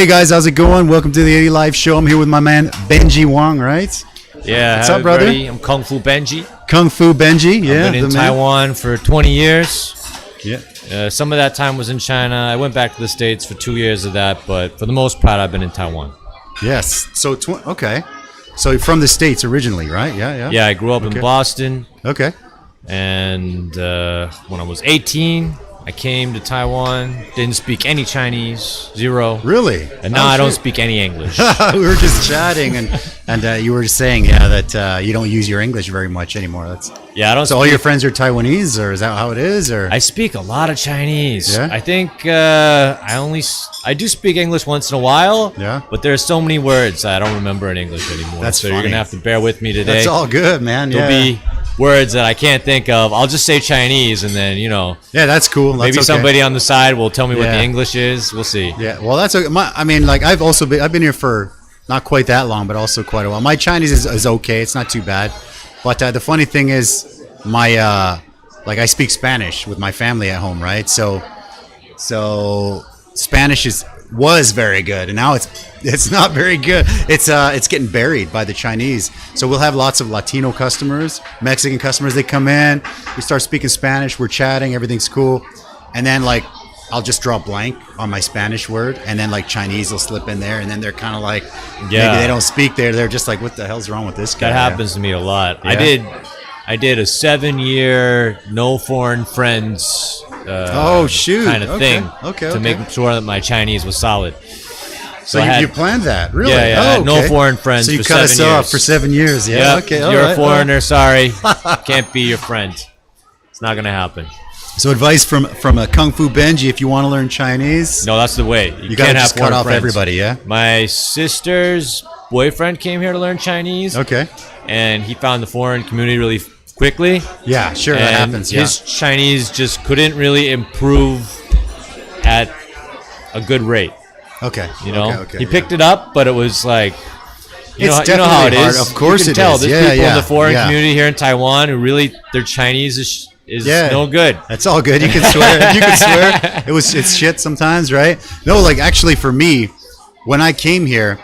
Hey guys, how's it going? Welcome to the Eddy Live Show. I'm here with my man Benji Wang, right? Yeah, what's up, brother? Everybody. I'm Kung Fu Benji. Kung Fu Benji, yeah. I've been in Taiwan for 20 years. Yeah. Some of that time was in China. I went back to the States for 2 years of that, but for the most part, I've been in Taiwan. Yes. So, okay. So you're from the States originally, right? Yeah. Yeah, I grew up in Boston. Okay. And when I was 18, I came to Taiwan. Didn't speak any Chinese, zero. Really? And now I don't speak any English. We were just chatting, and you were just saying, that you don't use your English very much anymore. I don't. So all your friends are Taiwanese, or is that how it is? Or I speak a lot of Chinese. Yeah? I think I do speak English once in a while. Yeah. But there are so many words that I don't remember in English anymore. That's so funny. You're gonna have to bear with me today. That's all good, man. There'll be words that I can't think of. I'll just say Chinese, and then Yeah, that's cool. That's maybe somebody on the side will tell me what the English is. We'll see. Yeah. Well, that's okay. I've been here for not quite that long, but also quite a while. My Chinese is okay. It's not too bad. But the funny thing is, I speak Spanish with my family at home, right? So Spanish was very good, and now it's not very good. It's getting buried by the Chinese. So we'll have lots of Latino customers, Mexican customers. They come in, we start speaking Spanish, we're chatting, everything's cool, and then I'll just draw blank on my Spanish word, and then Chinese will slip in there, and then they're kind of maybe they don't speak there. They're just like, what the hell's wrong with this guy? That happens to me a lot. Yeah. I did a 7-year no foreign friends kind of thing to make sure that my Chinese was solid. So you planned that, really? Yeah. No foreign friends. So you for cut 7 us years. off for 7 years. Yeah. Yep. Okay. You're a foreigner. Sorry, can't be your friend. It's not gonna happen. So advice from a Kung Fu Benji: if you want to learn Chinese, no, that's the way. You gotta just cut off everybody. Yeah. My sister's boyfriend came here to learn Chinese. Okay. And he found the foreign community really quickly. Yeah, sure, that happens. Yeah. His Chinese just couldn't really improve at a good rate. Okay. Okay, he picked it up, but it was like, you know how it hard. is. Of course, you can tell. There's people in the foreign yeah. community here in Taiwan who really their Chinese is no good. That's all good. You can swear. You can swear. It's shit sometimes, right? No, actually for me, when I came here,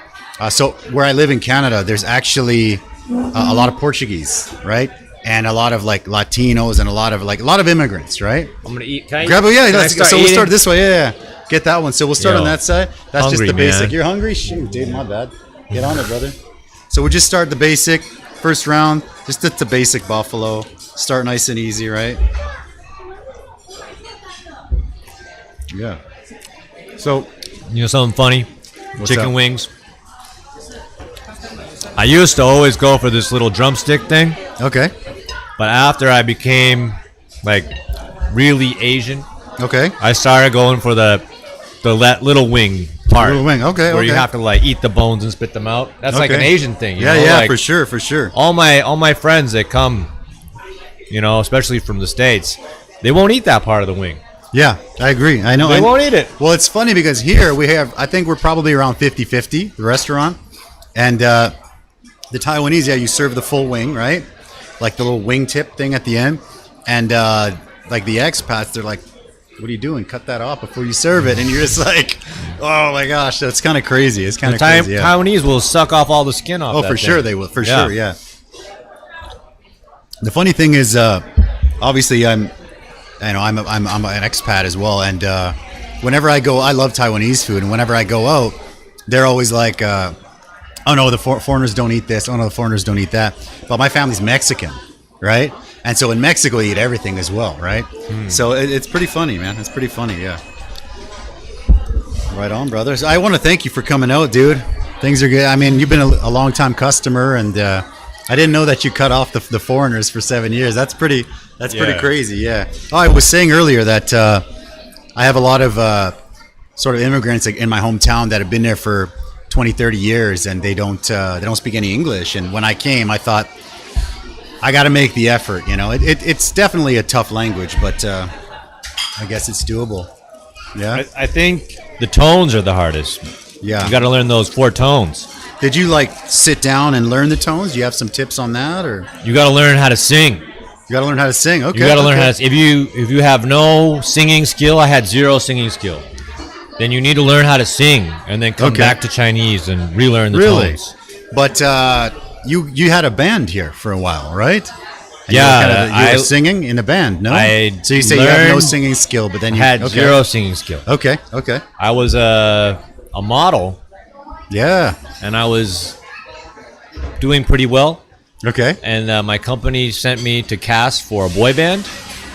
so where I live in Canada, there's actually a lot of Portuguese, right? And a lot of Latinos and a lot of immigrants, right? I'm gonna eat. Can I grab it? Yeah, so we'll start this way. Yeah. Get that one. So we'll start on that side. That's hungry, just the basic. man. You're hungry? Shoot, dude, my bad. Get on it, brother. So we'll just start the basic. First round, just the basic buffalo. Start nice and easy, right? Yeah. So, something funny? Chicken up? wings. I used to always go for this little drumstick thing. Okay. But after I became really Asian, okay, I started going for the little wing part. Little wing, okay, where you have to eat the bones and spit them out. That's like an Asian thing. You know? Yeah, for sure. All my friends that come, especially from the States, they won't eat that part of the wing. Yeah, I agree. I know they won't eat it. Well, it's funny because here I think we're probably around 50-50, the restaurant, and the Taiwanese, you serve the full wing, right? Like the little wing tip thing at the end. And the expats, they're like, what are you doing? Cut that off before you serve it. And you're just like, oh my gosh, that's kind of crazy. It's kind of crazy. Yeah. Taiwanese will suck off all the skin off. Oh, for sure they will. For sure, yeah. The funny thing is, obviously I'm an expat as well. And whenever I go, I love Taiwanese food. And whenever I go out, they're always like, oh no, the foreigners don't eat this. Oh no, the foreigners don't eat that. But my family's Mexican, right? And so in Mexico, you eat everything as well, right? So it's pretty funny, man. It's pretty funny, yeah. Right on, brothers. I want to thank you for coming out, dude. Things are good. I mean, you've been a long-time customer, and I didn't know that you cut off the foreigners for 7 years. That's pretty crazy, yeah. Oh, I was saying earlier that I have a lot of sort of immigrants in my hometown that have been there for 20, 30 years, and they don't speak any English. And when I came, I thought, I got to make the effort. It's definitely a tough language, but I guess it's doable. Yeah. I think the tones are the hardest. Yeah. You got to learn those 4 tones. Did you sit down and learn the tones? Do you have some tips on that, or you got to learn how to sing? You got to learn how to sing. Okay. You got to learn how to. If you have no singing skill, I had 0 singing skill. then you need to learn how to sing and then come back to Chinese and relearn the tones. But you had a band here for a while, right? And yeah, you were singing in a band, no? So you say you have no singing skill, but then you had zero singing skill. Okay. I was a model. Yeah. And I was doing pretty well. Okay. And my company sent me to cast for a boy band.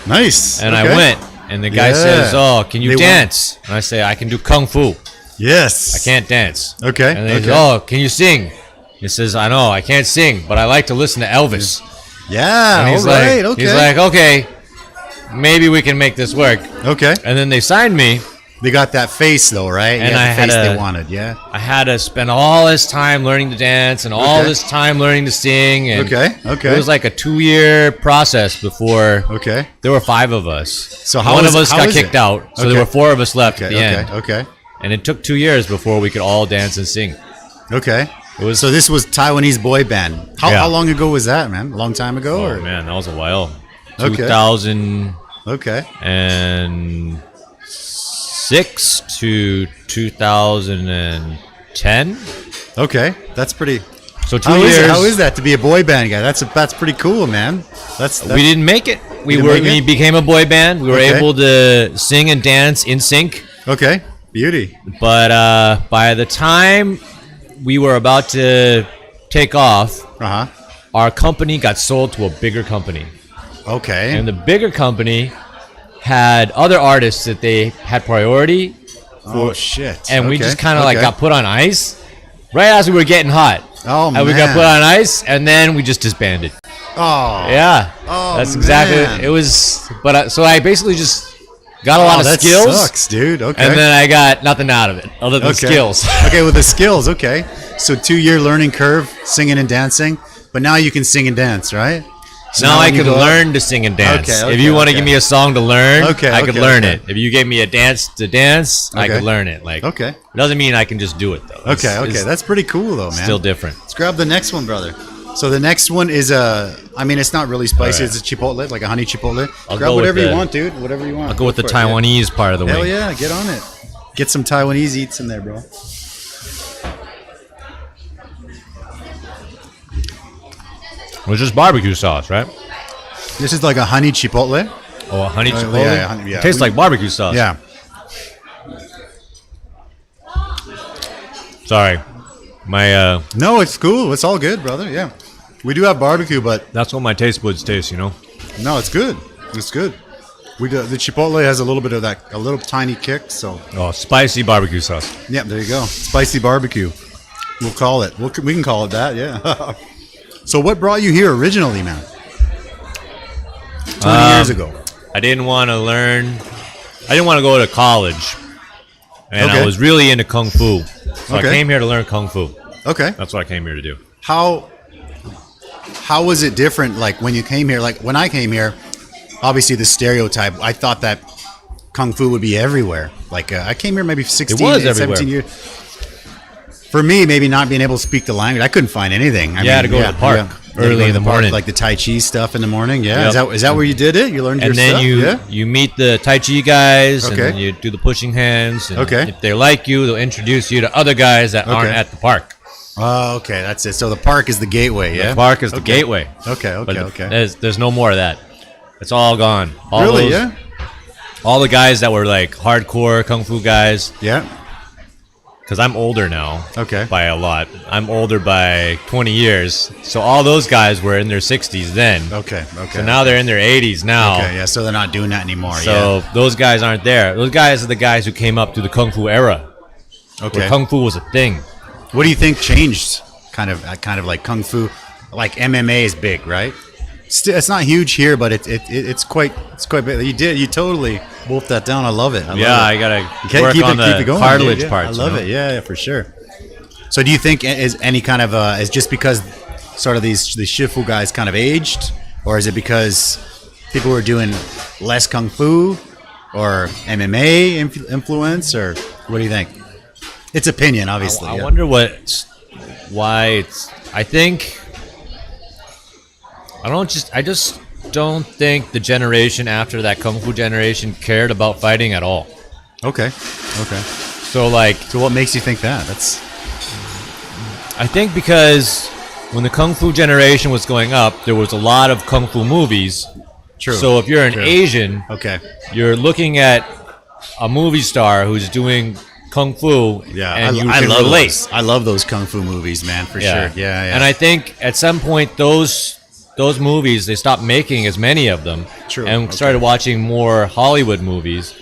Nice. And I went. And the guy says, "Oh, can you dance?" And I say, "I can do kung fu." Yes. I can't dance. Okay. And they say, "Oh, can you sing?" He says, "I know, I can't sing, but I like to listen to Elvis." Yeah. And he's like, "Okay, maybe we can make this work." Okay. And then they signed me. They got that face though, right? And I had they wanted, I had to spend all this time learning to dance and all this time learning to sing. And It was like a 2-year process before. Okay. There were 5 of us. So one of us got kicked out. So there were 4 of us left at the end. Okay. And it took 2 years before we could all dance and sing. Okay. So this was Taiwanese boy band. How long ago was that, man? A long time ago? Oh, man, that was a while. 2000. Okay. And 2006 to 2010. Okay, that's pretty. So 2 years. How is that to be a boy band guy? That's pretty cool, man. That's we didn't make it. We became a boy band. We were able to sing and dance in sync. Okay, beauty. But by the time we were about to take off, our company got sold to a bigger company. Okay. And the bigger company had other artists that they had priority for. Oh shit. And we just kind of like got put on ice right as we were getting hot. Oh man. And we got put on ice and then we just disbanded. Oh. Yeah. Oh, that's exactly it was. But so I basically just got a lot of skills. That sucks, dude. Okay. And then I got nothing out of it other than skills. Okay, with the skills, okay. So 2-year learning curve, singing and dancing, but now you can sing and dance, right? So now I can learn to sing and dance. If you want to give me a song to learn, I could learn it. If you gave me a dance to dance, I could learn it. Like, it doesn't mean I can just do it though. Okay, that's pretty cool though, man. Still different. Let's grab the next one, brother. So the next one is I mean, it's not really spicy. It's a chipotle, like a honey chipotle. Grab whatever you want, dude. Whatever you want. I'll go with the Taiwanese part of the wing. Hell yeah, get on it. Get some Taiwanese eats in there, bro. It's just barbecue sauce, right? This is like a honey chipotle. Oh, a honey chipotle? Yeah. It tastes like barbecue sauce. Yeah. Sorry. No, it's cool. It's all good, brother. Yeah. We do have barbecue, but... That's what my taste buds taste, you know? No, it's good. It's good. The chipotle has a little bit of that, a little tiny kick, so... Oh, spicy barbecue sauce. Yeah, there you go. Spicy barbecue. We'll call it. We can call it that, yeah. So what brought you here originally, man? 20 years ago. I didn't want to go to college. And I was really into Kung Fu. So I came here to learn Kung Fu. Okay. That's what I came here to do. How was it different, like, when you came here? Like, when I came here, obviously the stereotype, I thought that Kung Fu would be everywhere. Like, I came here maybe 17 years. For me, maybe not being able to speak the language, I couldn't find anything. I had to go to the park early in the morning. Like the Tai Chi stuff in the morning, Is that where you did it? You learned your stuff? And then you meet the Tai Chi guys, and you do the pushing hands. And if they like you, they'll introduce you to other guys that aren't at the park. Oh, okay, that's it. So the park is the gateway, yeah? The park is the gateway. Okay. There's no more of that. It's all gone. All the guys that were like hardcore Kung Fu guys. Yeah. Because I'm older now. Okay. By a lot. I'm older by 20 years. So all those guys were in their 60s then. Okay. So now they're in their 80s now. Okay, yeah, so they're not doing that anymore. So those guys aren't there. Those guys are the guys who came up through the Kung Fu era. Okay. Where Kung Fu was a thing. What do you think changed? Kind of like Kung Fu, like MMA is big, right? It's not huge here, but it's quite big. You totally wolfed that down. I love it. I gotta work on the cartilage parts. I love it. Yeah, for sure. So do you think is any kind of is just because sort of these Shifu guys kind of aged, or is it because people were doing less Kung Fu or MMA influence, or what do you think? It's opinion, obviously. I wonder why it's. I think. I just don't think the generation after that Kung Fu generation cared about fighting at all. Okay. So like, so what makes you think that? I think because when the Kung Fu generation was going up, there was a lot of Kung Fu movies. True. So if you're an Asian, okay, you're looking at a movie star who's doing Kung Fu, and you can relate. I love those Kung Fu movies, man, for sure. Yeah. And I think at some point those movies, they stopped making as many of them. True. And started watching more Hollywood movies.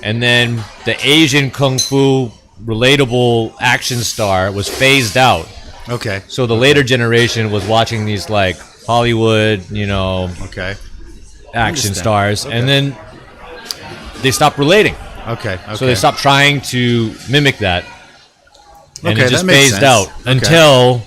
And then the Asian Kung Fu relatable action star was phased out. Okay. So the later generation was watching these like Hollywood, action stars, and then they stopped relating. Okay. So they stopped trying to mimic that, and it just phased phased out until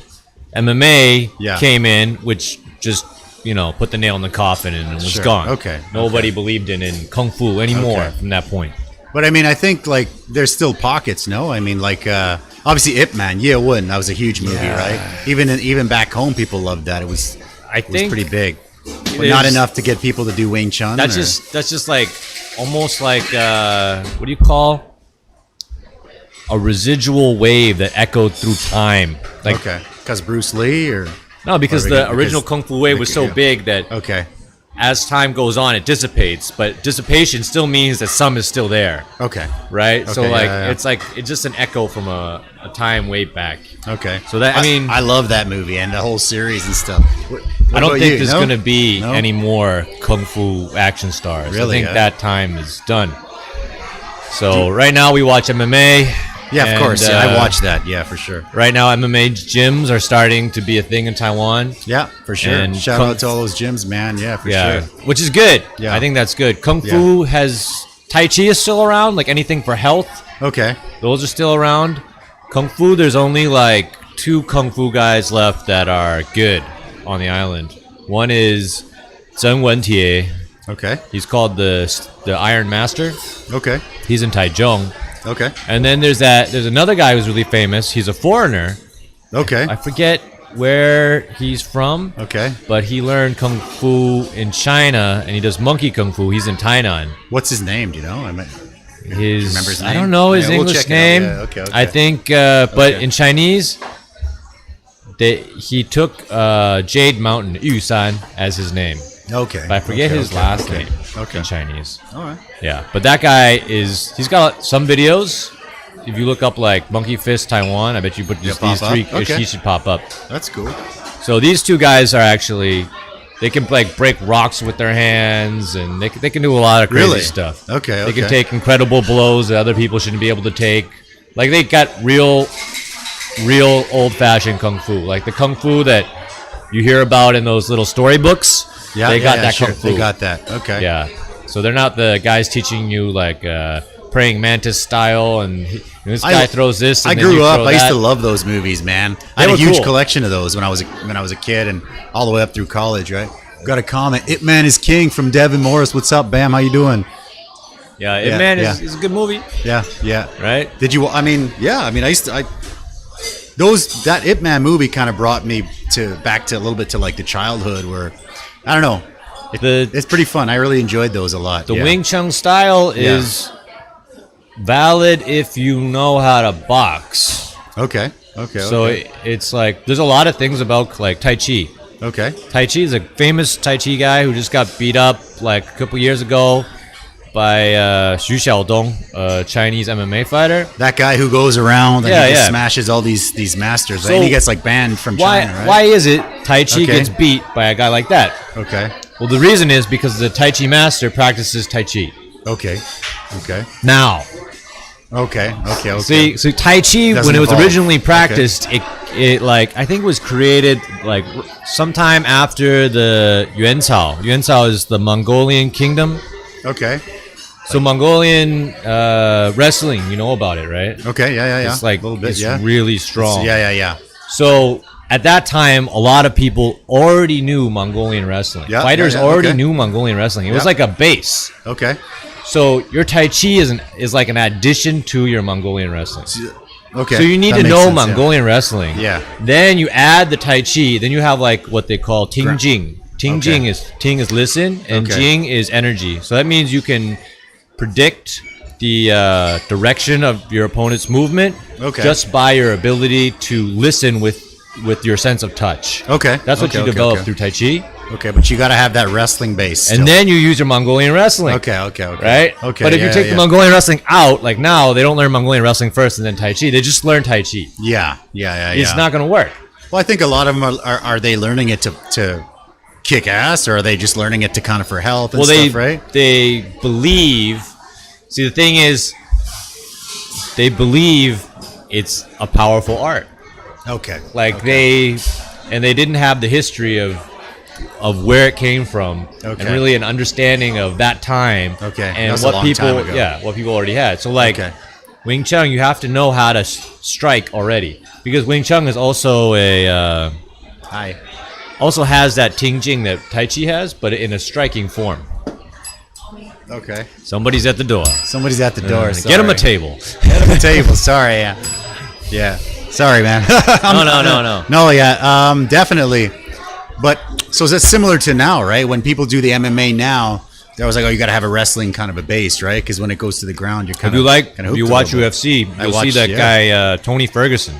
MMA came in, which just put the nail in the coffin and was gone. Okay. Nobody believed in Kung Fu anymore from that point. But I mean, I think like there's still pockets. No, I mean like obviously Ip Man, that was a huge movie, right? Even back home, people loved that. It was pretty big, but not enough to get people to do Wing Chun. That's just like almost like what do you call a residual wave that echoed through time? Like, because Bruce Lee or no, because the original Kung Fu wave was so big that as time goes on, it dissipates, but dissipation still means that some is still there. Okay. Right? So like it's just an echo from a time way back. Okay. So that I love that movie and the whole series and stuff. I don't think there's going to be any more Kung Fu action stars. Really? I think that time is done. So right now we watch MMA. Yeah, of course. I watched that. Yeah, for sure. Right now, MMA gyms are starting to be a thing in Taiwan. Yeah, for sure. And shout out to all those gyms, man. Yeah, for sure. Which is good. Yeah. I think that's good. Kung Fu has... Tai Chi is still around, like anything for health. Okay. Those are still around. Kung Fu, there's only like 2 Kung Fu guys left that are good on the island. One is Zheng Wentie. Okay. He's called the Iron Master. Okay. He's in Taichung. Okay. And then there's another guy who's really famous. He's a foreigner. Okay. I forget where he's from. Okay. But he learned Kung Fu in China, and he does monkey Kung Fu. He's in Tainan. What's his name? Do you know? Remember his name? I don't know his English name. Yeah, okay. I think, but in Chinese, he took Jade Mountain, Yusan, as his name. Okay. But I forget his last name in Chinese. All right. Yeah, but that guy he's got some videos. If you look up like Monkey Fist Taiwan, I bet you put these 3, he should pop up. That's cool. So these 2 guys are actually, they can like break rocks with their hands, and they can do a lot of crazy stuff. Okay. They can take incredible blows that other people shouldn't be able to take. Like they got real old-fashioned Kung Fu, like the Kung Fu that you hear about in those little storybooks. Yeah, they got that Kung Fu. They got that. Okay. Yeah. So they're not the guys teaching you like praying mantis style, and this guy throws this. And I grew up. I used to love those movies, man. I had a huge collection of those when I was a kid, and all the way up through college. Right. Got a comment. Ip Man is King from Devin Morris. What's up, Bam? How you doing? Yeah, Ip Man is a good movie. Yeah. Right. Did you? I mean, I used to. That Ip Man movie kind of brought me back to a little bit to like the childhood where. I don't know. It's pretty fun. I really enjoyed those a lot. The Wing Chun style is valid if you know how to box. Okay. So it's like there's a lot of things about like Tai Chi. Okay. Tai Chi is a famous Tai Chi guy who just got beat up like a couple years ago by Xu Xiaodong, a Chinese MMA fighter. That guy who goes around and he smashes all these masters. So and he gets like banned from China, right? Why is it Tai Chi gets beat by a guy like that? Okay. Well, the reason is because the Tai Chi master practices Tai Chi. Okay. Now. Okay. See, so Tai Chi, when it was originally practiced, it like I think was created like sometime after the Yuan Cao. Yuan Cao is the Mongolian kingdom. Okay. So Mongolian wrestling, you know about it, right? Okay, yeah. It's like a little bit, it's really strong. Yeah. So at that time, a lot of people already knew Mongolian wrestling. Fighters already knew Mongolian wrestling. It was like a base. Okay. So your Tai Chi is like an addition to your Mongolian wrestling. Okay. So you need to know Mongolian wrestling. Yeah. Then you add the Tai Chi. Then you have like what they call Ting Jing. Ting is listen, and Jing is energy. So that means you can predict the direction of your opponent's movement just by your ability to listen with your sense of touch. Okay. That's what you develop through Tai Chi. Okay, but you got to have that wrestling base. And then you use your Mongolian wrestling. Okay. Right? Okay. But if you take the Mongolian wrestling out, like now, they don't learn Mongolian wrestling first and then Tai Chi. They just learn Tai Chi. Yeah. It's not going to work. Well, I think a lot of them are they learning it to kick ass, or are they just learning it to kind of for health and stuff, right? They believe... See, the thing is, they believe it's a powerful art. Okay. They didn't have the history of where it came from, and really an understanding of that time, and what people already had. So Wing Chun, you have to know how to strike already, because Wing Chun is also also has that Ting Jing that Tai Chi has, but in a striking form. Okay. Somebody's at the door. Get him a table. Sorry. Yeah. Sorry, man. No. No, yeah. Definitely. But so is it similar to now, right? When people do the MMA now, they're always like, oh, you got to have a wrestling kind of a base, right? Because when it goes to the ground, you're kind of. If you watch UFC, you'll see that guy Tony Ferguson.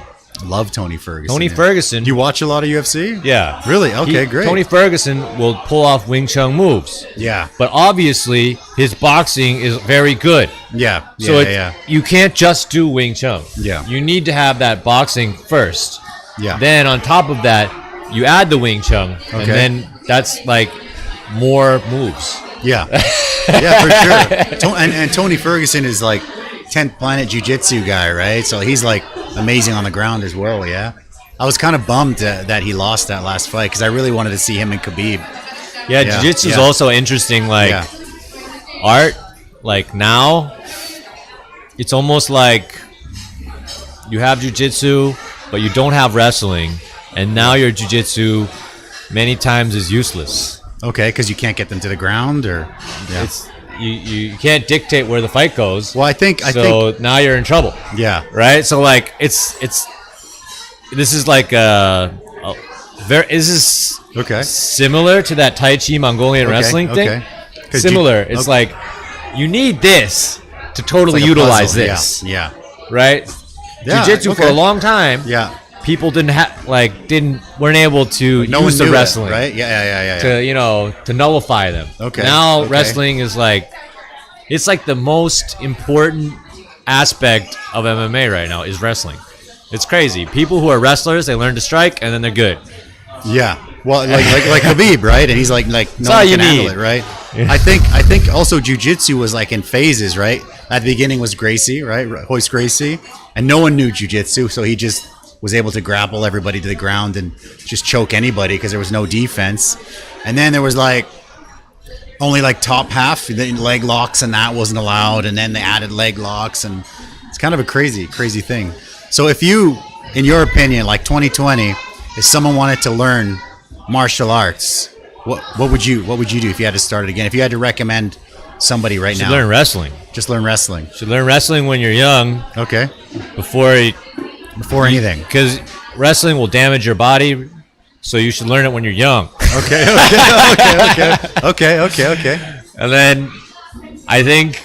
Love Tony Ferguson. Ferguson. Do you watch a lot of UFC? Yeah. Really? Okay, great. Tony Ferguson will pull off Wing Chun moves. Yeah. But obviously, his boxing is very good. Yeah. So you can't just do Wing Chun. Yeah. You need to have that boxing first. Yeah. Then on top of that, you add the Wing Chun, and then that's like more moves. Yeah. Yeah, for sure. And Tony Ferguson is like 10th Planet Jiu-Jitsu guy, right? So he's like amazing on the ground as well, yeah? I was kind of bummed that he lost that last fight because I really wanted to see him and Khabib. Yeah, Jiu-Jitsu is also interesting. Art, now, it's almost like you have Jiu-Jitsu, but you don't have wrestling, and now your Jiu-Jitsu many times is useless. Okay, because you can't get them to the ground, or you can't dictate where the fight goes. Well, I think now you're in trouble. Yeah. Right. So this is like similar to that Tai Chi Mongolian wrestling thing. Similar. It's like you need this to totally utilize this. Yeah. Right. Yeah, Jiu-Jitsu for a long time. Yeah. People weren't able to use the wrestling, right? Yeah. To nullify them. Okay. Now wrestling is it's like the most important aspect of MMA right now is wrestling. It's crazy. People who are wrestlers, they learn to strike and then they're good. Yeah. Well, like Khabib, right? And he's like no one can handle it, right? Yeah. I think also jiu-jitsu was like in phases, right? At the beginning was Gracie, right? Royce Gracie, and no one knew jiu-jitsu, so he just was able to grapple everybody to the ground and just choke anybody because there was no defense. And then there was only top half, then leg locks, and that wasn't allowed. And then they added leg locks, and it's kind of a crazy thing. So if you, in your opinion, 2020, if someone wanted to learn martial arts, what would you do if you had to start it again? If you had to recommend somebody right now, learn wrestling. Just learn wrestling. Should learn wrestling when you're young. Okay. Before anything, because wrestling will damage your body, so you should learn it when you're young. Okay. And then I think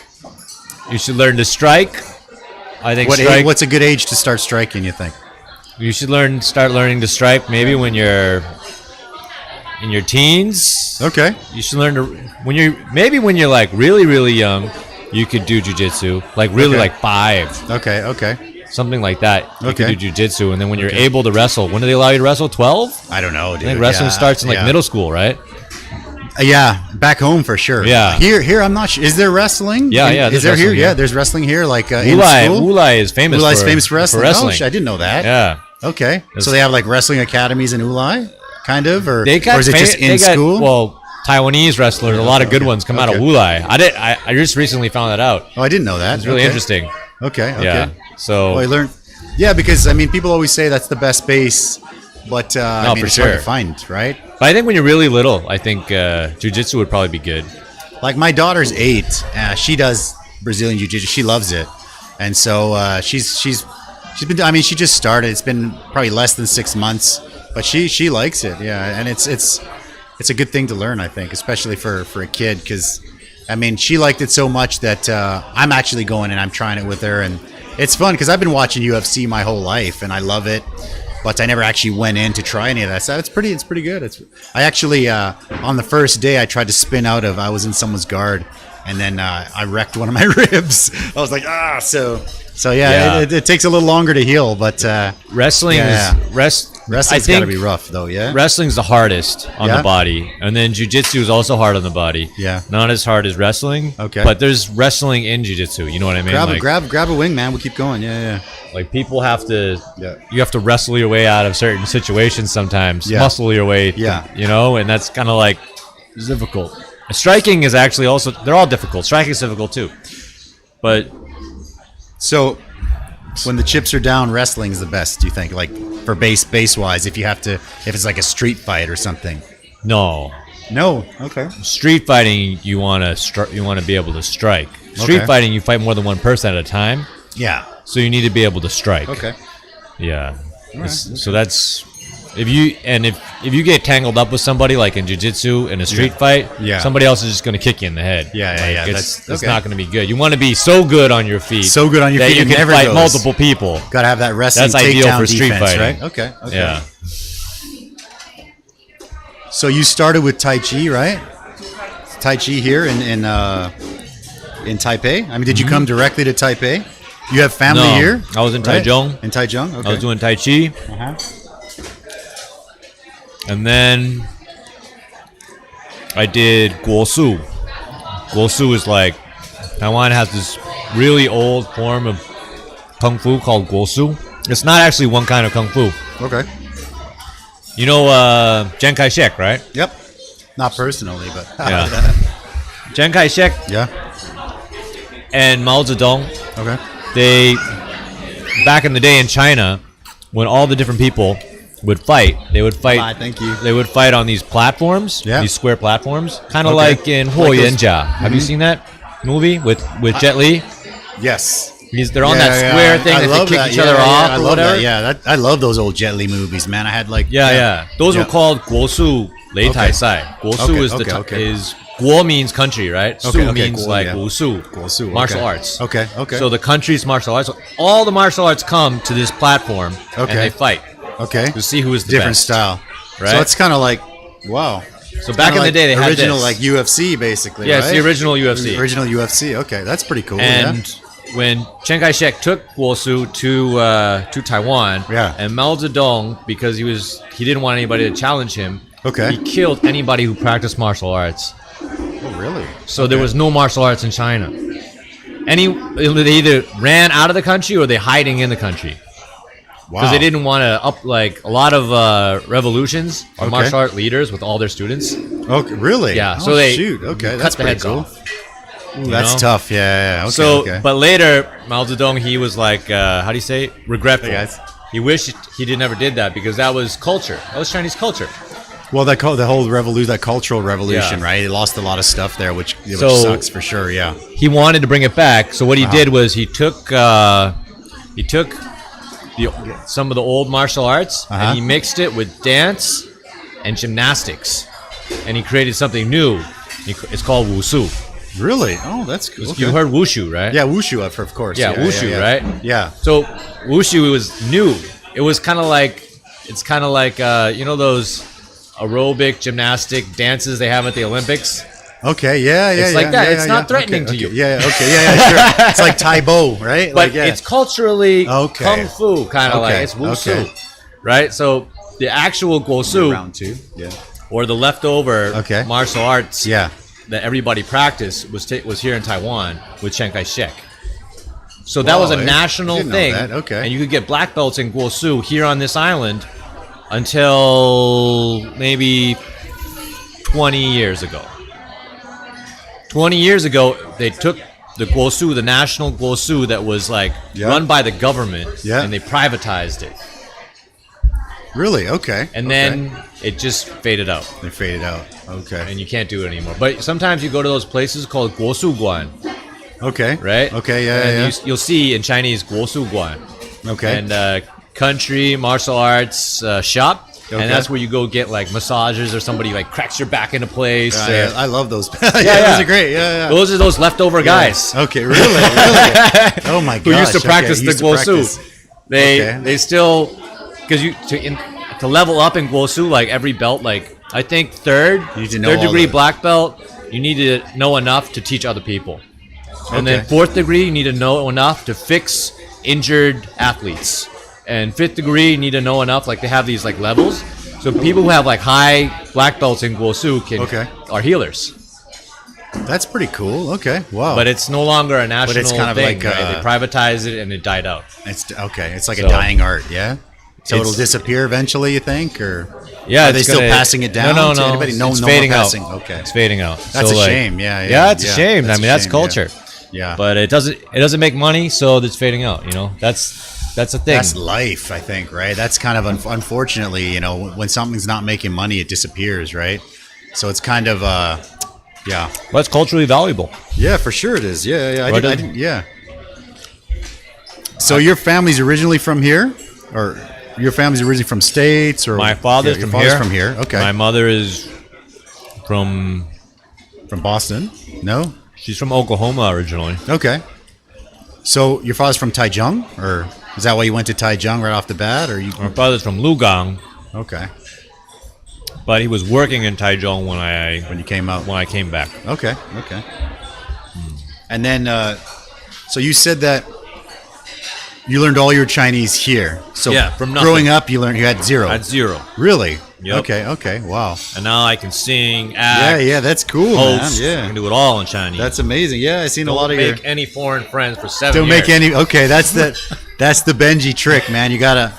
you should learn to strike. I think what's a good age to start striking, you think? You should start learning to strike maybe when you're in your teens. Okay. You should learn when you're really, really young, you could do jiu-jitsu, 5. Okay. Something like that. You could do jiu-jitsu, and then when you're able to wrestle, when do they allow you to wrestle? 12? I don't know, dude. I think wrestling starts in middle school, right? Yeah, back home for sure. Yeah. Here I'm not sure. Is there wrestling? Yeah. Is there here? Yeah, there's wrestling here, in school. Ulai is famous. Ulai's famous for wrestling. Oh, I didn't know that. Yeah. Okay. So they have wrestling academies in Ulai, kind of, or is it just in school? Well, Taiwanese wrestlers, a lot of good ones come out of Ulai. I just recently found that out. Oh, I didn't know that. It's really interesting. Okay. Yeah. So I learned. Yeah, because people always say that's the best base, but for it's sure. hard to find, right? But I think when you're really little, I think jiu-jitsu would probably be good. Like my daughter's 8. She does Brazilian jiu-jitsu. She loves it, and so she's been. She just started. It's been probably less than 6 months, but she likes it. Yeah, and it's a good thing to learn, I think, especially for a kid, because I mean, she liked it so much that I'm actually going and I'm trying it with her, and it's fun because I've been watching UFC my whole life and I love it, but I never actually went in to try any of that stuff. It's pretty good. I actually on the first day I tried to spin out of. I was in someone's guard, and then I wrecked one of my ribs. I was like, So yeah. It takes a little longer to heal, but wrestling's got to be rough though. Yeah, wrestling's the hardest on the body, and then jiu-jitsu is also hard on the body. Yeah, not as hard as wrestling. Okay, but there's wrestling in jiu-jitsu. You know what I mean? Grab a wing, man. We'll keep going. Yeah. Like people have to, you have to wrestle your way out of certain situations sometimes. Yeah. Muscle your way. And that's kind of like difficult. Striking is actually also, they're all difficult. Striking is difficult too, but. So, when the chips are down, wrestling is the best. Do you think, like for base wise, if it's like a street fight or something? No. Okay. Street fighting, you want to be able to strike. Street fighting, you fight more than one person at a time. Yeah. So you need to be able to strike. Okay. Yeah. Right. So that's. If you get tangled up with somebody like in jiu-jitsu in a street fight, somebody else is just going to kick you in the head. Yeah. It's not going to be good. You want to be so good on your feet. That you can fight multiple people. Got to have that wrestling. That's ideal for street fighting, right? Okay. Yeah. So you started with Tai Chi, right? Tai Chi here in Taipei. I mean, did you come directly to Taipei? You have family here? I was in Taichung. In Taichung? Okay. I was doing Tai Chi. And then I did Guosu. Guosu is like, Taiwan has this really old form of Kung Fu called Guosu. It's not actually one kind of Kung Fu. Okay. You know Chiang Kai-shek, right? Yep. Not personally, but... Yeah. Chiang Kai-shek and Mao Zedong. Okay. Back in the day in China, when all the different people would fight. They would fight. Thank you. They would fight on these platforms, these square platforms, kind of like in Huo Yanjia. Have you seen that movie with Jet Li? Yes. They're on that square thing that they kick each other off. I love that. Yeah, I love those old Jet Li movies, man. I had like those were called Guosu Lei Tai Sai. Guosu is Guo means country, right? Su means like Wusu, martial arts. Okay. So the country's martial arts. All the martial arts come to this platform and they fight. Okay. To see who is the different best. style, right? So it's kind of like, wow. So back in the day, they had original this. like UFC, basically. Yeah, right? it's the original UFC. The original UFC. Okay, that's pretty cool. And when Chiang Kai-shek took Guosu to Taiwan, and Mao Zedong, because he didn't want anybody to challenge him, he killed anybody who practiced martial arts. Oh, really? So there was no martial arts in China. They either ran out of the country or they're hiding in the country. Because they didn't want to like a lot of revolutions or martial art leaders with all their students. Okay, really? Yeah. So they that's cut the heads cool. off. Ooh, that's tough. Yeah. Okay, but later Mao Zedong, he was like, how do you say? Regretful. Hey guys. He wished he never did that because that was culture. That was Chinese culture. Well, the whole revolution, that cultural revolution, right? He lost a lot of stuff there, which sucks for sure. Yeah. He wanted to bring it back. So what he did was he took some of the old martial arts and he mixed it with dance and gymnastics, and he created something new. It's called Wusu. Really? Oh, that's cool. You heard Wushu, right? Yeah, Wushu, of course. Yeah, Wushu, right? Yeah. So Wushu was new. It was kind of like you know those aerobic gymnastic dances they have at the Olympics. Okay, yeah. It's like that. It's not threatening to you. Yeah, sure. It's like Tai Bo, right? But it's culturally Kung Fu, kind of like it's Wusu, right? So the actual Guosu, round two, or the leftover martial arts, that everybody practiced was here in Taiwan with Chiang Kai-shek. So that was a national thing, and you could get black belts in Guosu here on this island until maybe 20 years ago. 20 years ago, they took the Guosu, the national Guosu that was like run by the government, and they privatized it. Really? Okay. And then it just faded out. It faded out. Okay. And you can't do it anymore. But sometimes you go to those places called Guosu Guan. Okay. Right? Okay, and you'll see in Chinese Guosu Guan. Okay. And country martial arts shop. and that's where you go get like massages or somebody like cracks your back into place. I love those. Those are great. Yeah. Those are those leftover guys. Okay, really? Oh my god. Who used to practice the Guosu. They still, because to level up in Guosu, like every belt, like I think third degree black belt, you need to know enough to teach other people. And then 4th degree, you need to know enough to fix injured athletes. And 5th degree, you need to know enough, like they have these like levels. So people who have like high black belts in Guosu are healers. That's pretty cool. Okay, wow. But it's no longer a national it's kind of thing. like, right? They privatized it and it died out. It's like a dying art, yeah? So it'll disappear eventually, you think? Or are they still passing it down to anybody? It's fading out. Okay. It's fading out. That's a shame, yeah. Yeah, it's a shame. I mean, that's culture. Yeah. But it doesn't make money, so it's fading out, you know? That's a thing. That's life, I think, right? That's kind of, unfortunately, you know, when something's not making money, it disappears, right? So it's kind of, yeah. Well, it's culturally valuable. Yeah, for sure it is. Yeah. So your family's originally from here? Or your family's originally from States? Or my father's from here. Okay. My mother is from Boston? No? She's from Oklahoma originally. Okay. So your father's from Taichung? Or is that why you went to Taichung right off the bat? Or My father's from Lugang. Okay. But he was working in Taichung when you came out. When I came back. Okay. And then, so you said that you learned all your Chinese here. So from nothing. Growing up, you had zero. I had zero. Really? Yep. Okay. Wow. And now I can sing, act. Yeah, that's cool, host, man. Yeah. I can do it all in Chinese. That's amazing. Yeah, I've seen a lot of Don't make any foreign friends for 7 years. Don't make any. Okay, that's the Benji trick, man. You gotta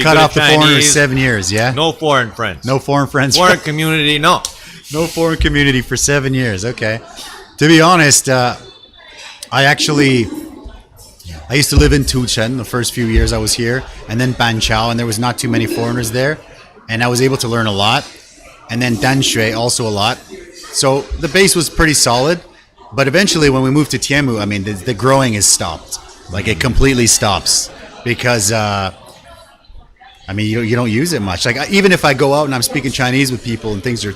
cut off the foreigners 7 years. Yeah. No foreign friends. No foreign friends. Foreign community. No. No foreign community for 7 years. Okay. To be honest, I used to live in Tuchen the first few years I was here, and then Banqiao, and there was not too many foreigners there, and I was able to learn a lot. And then Danshui, also a lot. So the base was pretty solid, but eventually when we moved to Tianmu, I mean, the growing is stopped. Like it completely stops because, I mean, you don't use it much. Like even if I go out and I'm speaking Chinese with people and things are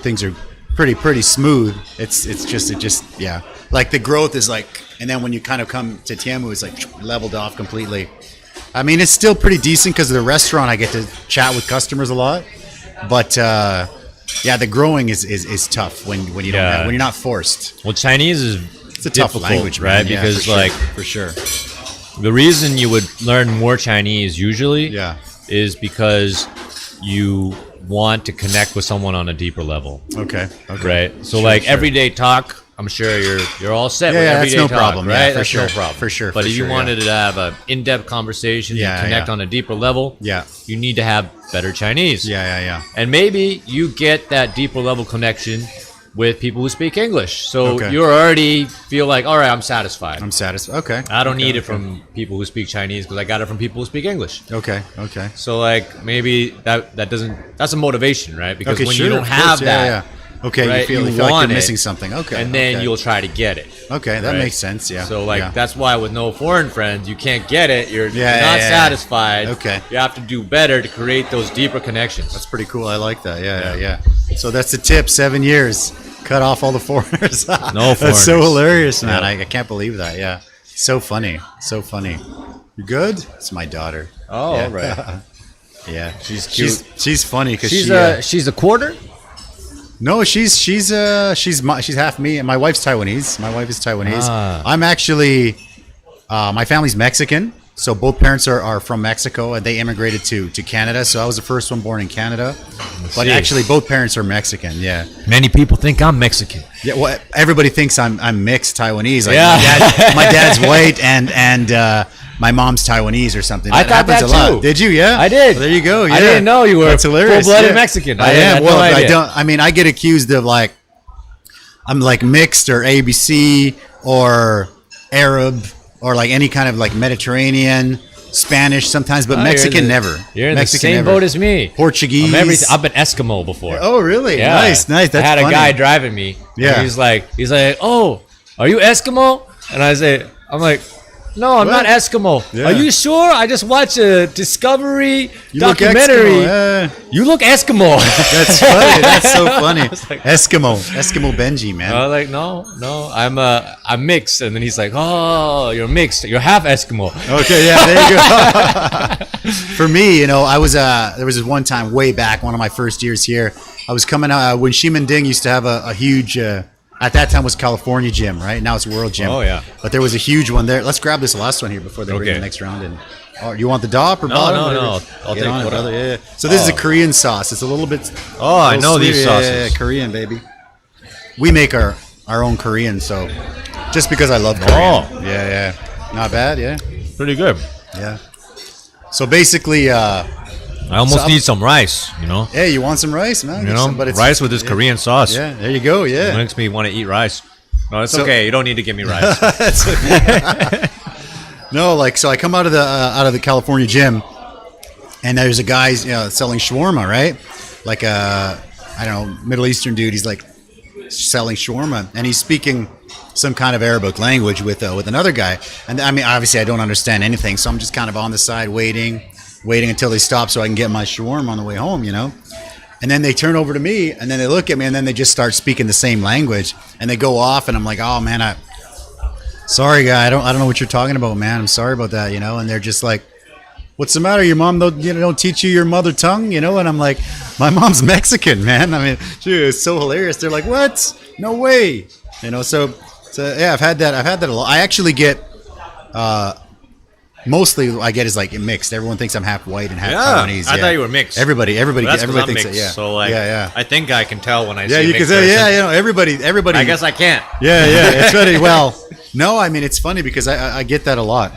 pretty smooth, it's just like the growth is like. And then when you kind of come to Tianmu, it's like leveled off completely. I mean, it's still pretty decent because of the restaurant. I get to chat with customers a lot, but the growing is tough when you don't when you're not forced. Well, Chinese it's a tough language, right? Man. Because for sure, the reason you would learn more Chinese usually is because you want to connect with someone on a deeper level. Okay. Right. So everyday talk. I'm sure you're all set with everyday that's no talk, problem, right? For sure. No problem. For sure. But if you wanted to have an in-depth conversation and connect on a deeper level, you need to have better Chinese. Yeah. And maybe you get that deeper level connection with people who speak English. So you already feel like, all right, I'm satisfied. Okay. I don't need it from people who speak Chinese because I got it from people who speak English. Okay. So maybe that's a motivation, right? Because when you don't have okay, right? you feel like you're missing something. Okay. And then you'll try to get it. Okay, that makes sense, yeah. So that's why with no foreign friends, you can't get it. You're not satisfied. Okay. You have to do better to create those deeper connections. That's pretty cool. I like that. Yeah. So that's the tip, 7 years. Cut off all the foreigners. No foreigners. That's so hilarious, man. I can't believe that, yeah. So funny. You good? It's my daughter. Oh, all right. Yeah. She's cute. She's funny because she's a quarter? No, she's half me, and my wife's Taiwanese. My wife is Taiwanese. I'm actually, my family's Mexican, so both parents are from Mexico, and they immigrated to Canada. So I was the first one born in Canada, but actually both parents are Mexican. Yeah. Many people think I'm Mexican. Yeah. Well, everybody thinks I'm mixed Taiwanese. Like my dad's white and my mom's Taiwanese or something. I thought that happens a lot. too. Did you? Yeah, I did. Well, there you go. Yeah. I didn't know you were full-blooded Mexican. I am. Well, I don't. I mean, I get accused of I'm like mixed or ABC or Arab or like any kind of like Mediterranean, Spanish sometimes, but Mexican never. You're in Mexican the same boat as me. Portuguese. I've been Eskimo before. Oh, really? Yeah. Nice. That's I had funny. a guy driving me. Yeah. He's like, oh, are you Eskimo? And I'm like, No, I'm not Eskimo. Yeah. Are you sure? I just watched a Discovery documentary. You look Eskimo. That's funny. That's so funny. Like, Eskimo Benji, man. I was like, no, I'm mixed. And then he's like, oh, you're mixed. You're half Eskimo. Okay, yeah, there you go. For me, I was there was this one time way back, one of my first years here. I was coming out when Xi Ding used to have a huge. At that time was California Gym, right? Now it's World Gym. Oh, yeah. But there was a huge one there. Let's grab this last one here before they bring the next round in. Oh, you want the dop or bottom? No. I'll take on it, whatever. brother. Yeah. So this is a Korean sauce. It's a little bit. Oh, I know these sauces. Yeah, Korean, baby. We make our own Korean, so just because I love Korean. Oh. Yeah. Not bad, yeah. Pretty good. Yeah. So basically, I almost need some rice, Hey, you want some rice, man? But it's rice with this Korean sauce. Yeah, there you go. Yeah, it makes me want to eat rice. No, it's okay. You don't need to give me rice. That's okay. No, so I come out of the California Gym, and there's a guy selling shawarma, right? Like I don't know, Middle Eastern dude. He's like selling shawarma, and he's speaking some kind of Arabic language with another guy. And I mean, obviously, I don't understand anything, so I'm just kind of on the side waiting until they stop so I can get my shawarma on the way home, And then they turn over to me, and then they look at me, and then they just start speaking the same language, and they go off, and I'm like, oh man, sorry guy, I don't know what you're talking about, man. I'm sorry about that, And they're just like, what's the matter? Your mom don't teach you your mother tongue, And I'm like, my mom's Mexican, man. I mean, dude, it's so hilarious. They're like, what? No way, So yeah, I've had that a lot. I actually get. Mostly, I get is like mixed. Everyone thinks I'm half white and half Taiwanese. I thought you were mixed. Everybody thinks mixed, that. Yeah. So I think I can tell when I see. Yeah, you can say. Yeah, everybody. I guess I can't. Yeah. It's funny. Well, no, I mean it's funny because I get that a lot.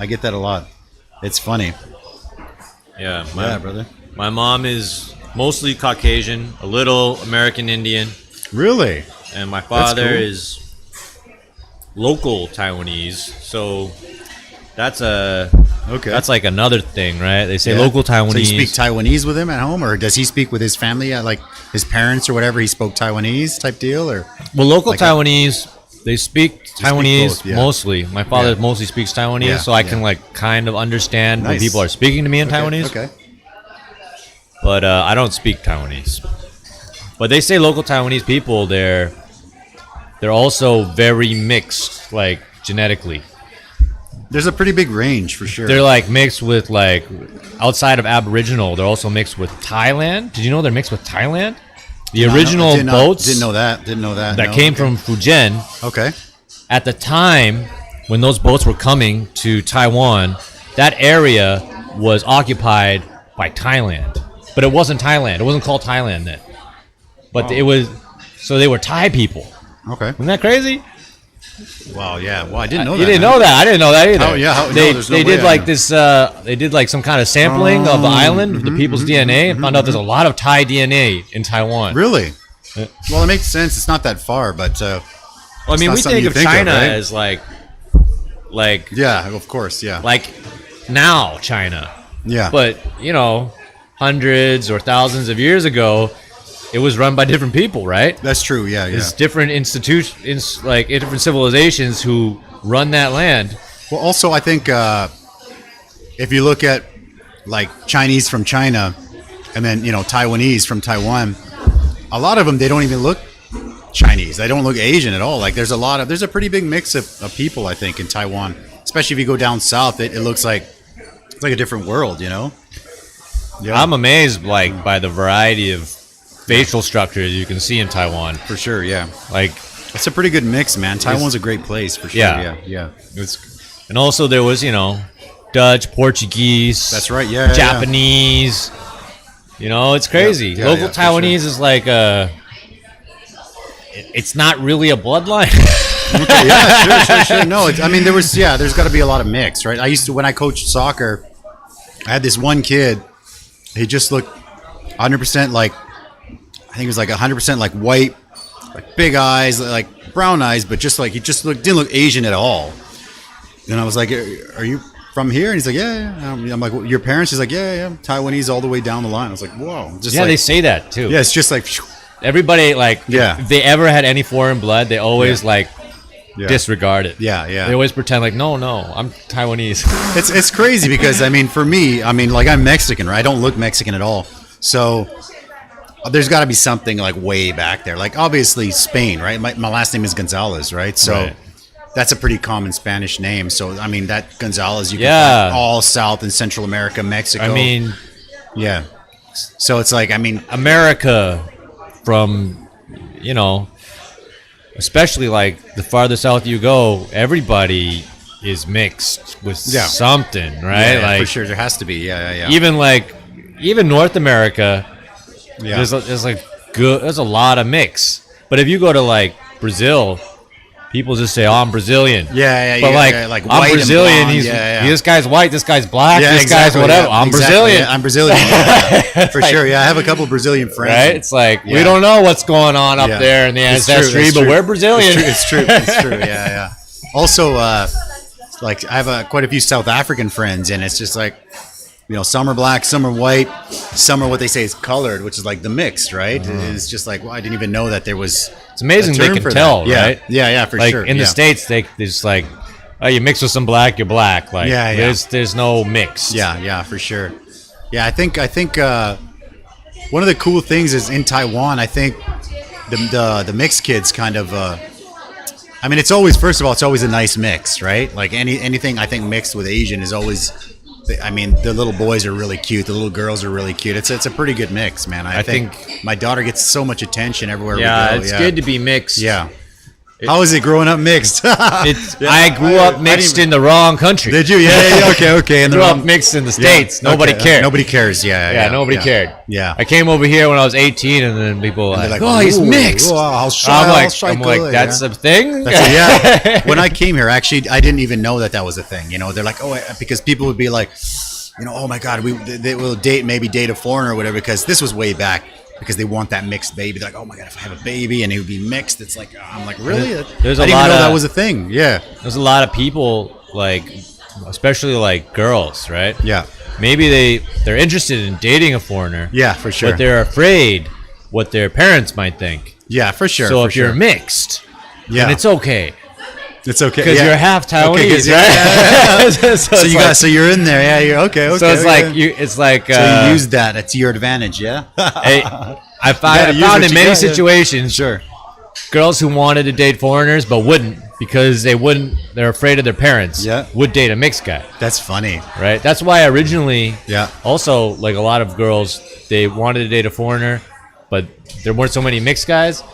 It's funny. Yeah, brother. My mom is mostly Caucasian, a little American Indian. Really? And my father is local Taiwanese. So that's like another thing, right? They say local Taiwanese. So you speak Taiwanese with him at home, or does he speak with his family, like his parents or whatever? He spoke Taiwanese type deal, or local Taiwanese. They speak Taiwanese mostly. My father mostly speaks Taiwanese, so I can kind of understand when people are speaking to me in Taiwanese. Okay. But I don't speak Taiwanese. But they say local Taiwanese people, they're also very mixed, genetically. There's a pretty big range for sure. They're mixed with outside of Aboriginal. They're also mixed with Thailand. Did you know they're mixed with Thailand? The original boats. Didn't know that. That came from Fujian. Okay. At the time when those boats were coming to Taiwan, that area was occupied by Thailand, but it wasn't Thailand. It wasn't called Thailand then. But it was. So they were Thai people. Okay. Isn't that crazy? Wow, yeah. Well, I didn't know that. You didn't know that. I didn't know that either. Oh, yeah. They did this. They did some kind of sampling of the island with the people's DNA, and found out there's a lot of Thai DNA in Taiwan. Really? Well, it makes sense. It's not that far, but. I mean, we think of China as Yeah, of course. Yeah. Now China. Yeah. But hundreds or thousands of years ago, it was run by different people, right? That's true. Yeah. It's different institutions, different civilizations who run that land. Well, also, I think if you look at Chinese from China, and then Taiwanese from Taiwan, a lot of them they don't even look Chinese. They don't look Asian at all. There's a pretty big mix of people, I think, in Taiwan. Especially if you go down south, it looks like it's like a different world, Yeah. I'm amazed by the variety of facial structures you can see in Taiwan. For sure, yeah. It's a pretty good mix, man. Taiwan's a great place for sure. Yeah. And also there was, Dutch, Portuguese. That's right, yeah. Japanese. It's crazy. Yeah, Local Taiwanese is it's not really a bloodline. Okay, yeah, sure. No, there's got to be a lot of mix, right? When I coached soccer, I had this one kid. He just looked 100% I think it was 100% white, big eyes, brown eyes, but he didn't look Asian at all. And I was like, "Are you from here?" And he's like, "Yeah." I'm like, well, "Your parents?" He's like, "Yeah, Taiwanese all the way down the line." I was like, "Whoa!" They say that too. Yeah, it's just everybody if they ever had any foreign blood, they always disregard it. Yeah, yeah. They always pretend like, no, I'm Taiwanese. It's crazy because, I mean, for me, I mean, like, I'm Mexican, right? I don't look Mexican at all. So there's got to be something, like, way back there. Like, obviously, Spain, right? My last name is Gonzalez, right? So that's a pretty common Spanish name. So, I mean, that Gonzalez, you can find all South and Central America, Mexico. I mean... Yeah. So it's like, I mean... America from, you know... Especially like the farther south you go, everybody is mixed with something, right? Yeah, like for sure, there has to be. Yeah. Even North America, there's a lot of mix. But if you go to like Brazil, people just say, "Oh, I'm Brazilian." But like I'm Brazilian. This guy's white. This guy's black. This guy's whatever. I'm Brazilian. Yeah, I'm Brazilian. For sure. Yeah, I have a couple Brazilian friends. Right? It's like we don't know what's going on up there in the ancestry, but we're Brazilian. It's true. Yeah. Also, like I have quite a few South African friends, and it's just like, you know, some are black, some are white, some are what they say is colored, which is like the mixed, right? It's just like, well, I didn't even know that there was. It's amazing they can tell, right? Yeah, for sure. Like in the States, they just like, oh, you mix with some black, you're black. Like, there's no mix. Yeah, for sure. Yeah, I think one of the cool things is in Taiwan, I think the mixed kids kind of. I mean, it's always, first of all, it's always a nice mix, right? Like anything I think mixed with Asian is always. I mean, the little boys are really cute. The little girls are really cute. It's a pretty good mix, man. I think my daughter gets so much attention everywhere we go. Yeah, it's good to be mixed. Yeah. How is it growing up mixed? I grew up mixed in the wrong country. Did you? Yeah. Okay. I grew up mixed in the States. Nobody cared. Nobody cares. Yeah. Nobody cared. Yeah. I came over here when I was 18, and then people were like, "Oh, he's mixed." I'm like, that's a thing. When I came here, actually, I didn't even know that was a thing. You know, they're like, oh, because people would be like, you know, oh my God, they will maybe date a foreigner or whatever, because this was way back. Because they want that mixed baby. They're like, oh my God, if I have a baby and it would be mixed, it's like, I'm like, really? I didn't even know that was a thing. Yeah. There's a lot of people, like, especially like girls, right? Yeah. Maybe they're interested in dating a foreigner. Yeah, for sure. But they're afraid what their parents might think. Yeah, for sure. So if you're mixed, then it's okay. It's okay because you're half Taiwanese, right? So you're in there, yeah. You're okay. So it's like so you use that to your advantage, yeah. I found in many situations, girls who wanted to date foreigners but wouldn't because they're afraid of their parents. Would date a mixed guy. That's funny, right? That's why originally, also like a lot of girls, they wanted to date a foreigner, but there weren't so many mixed guys. So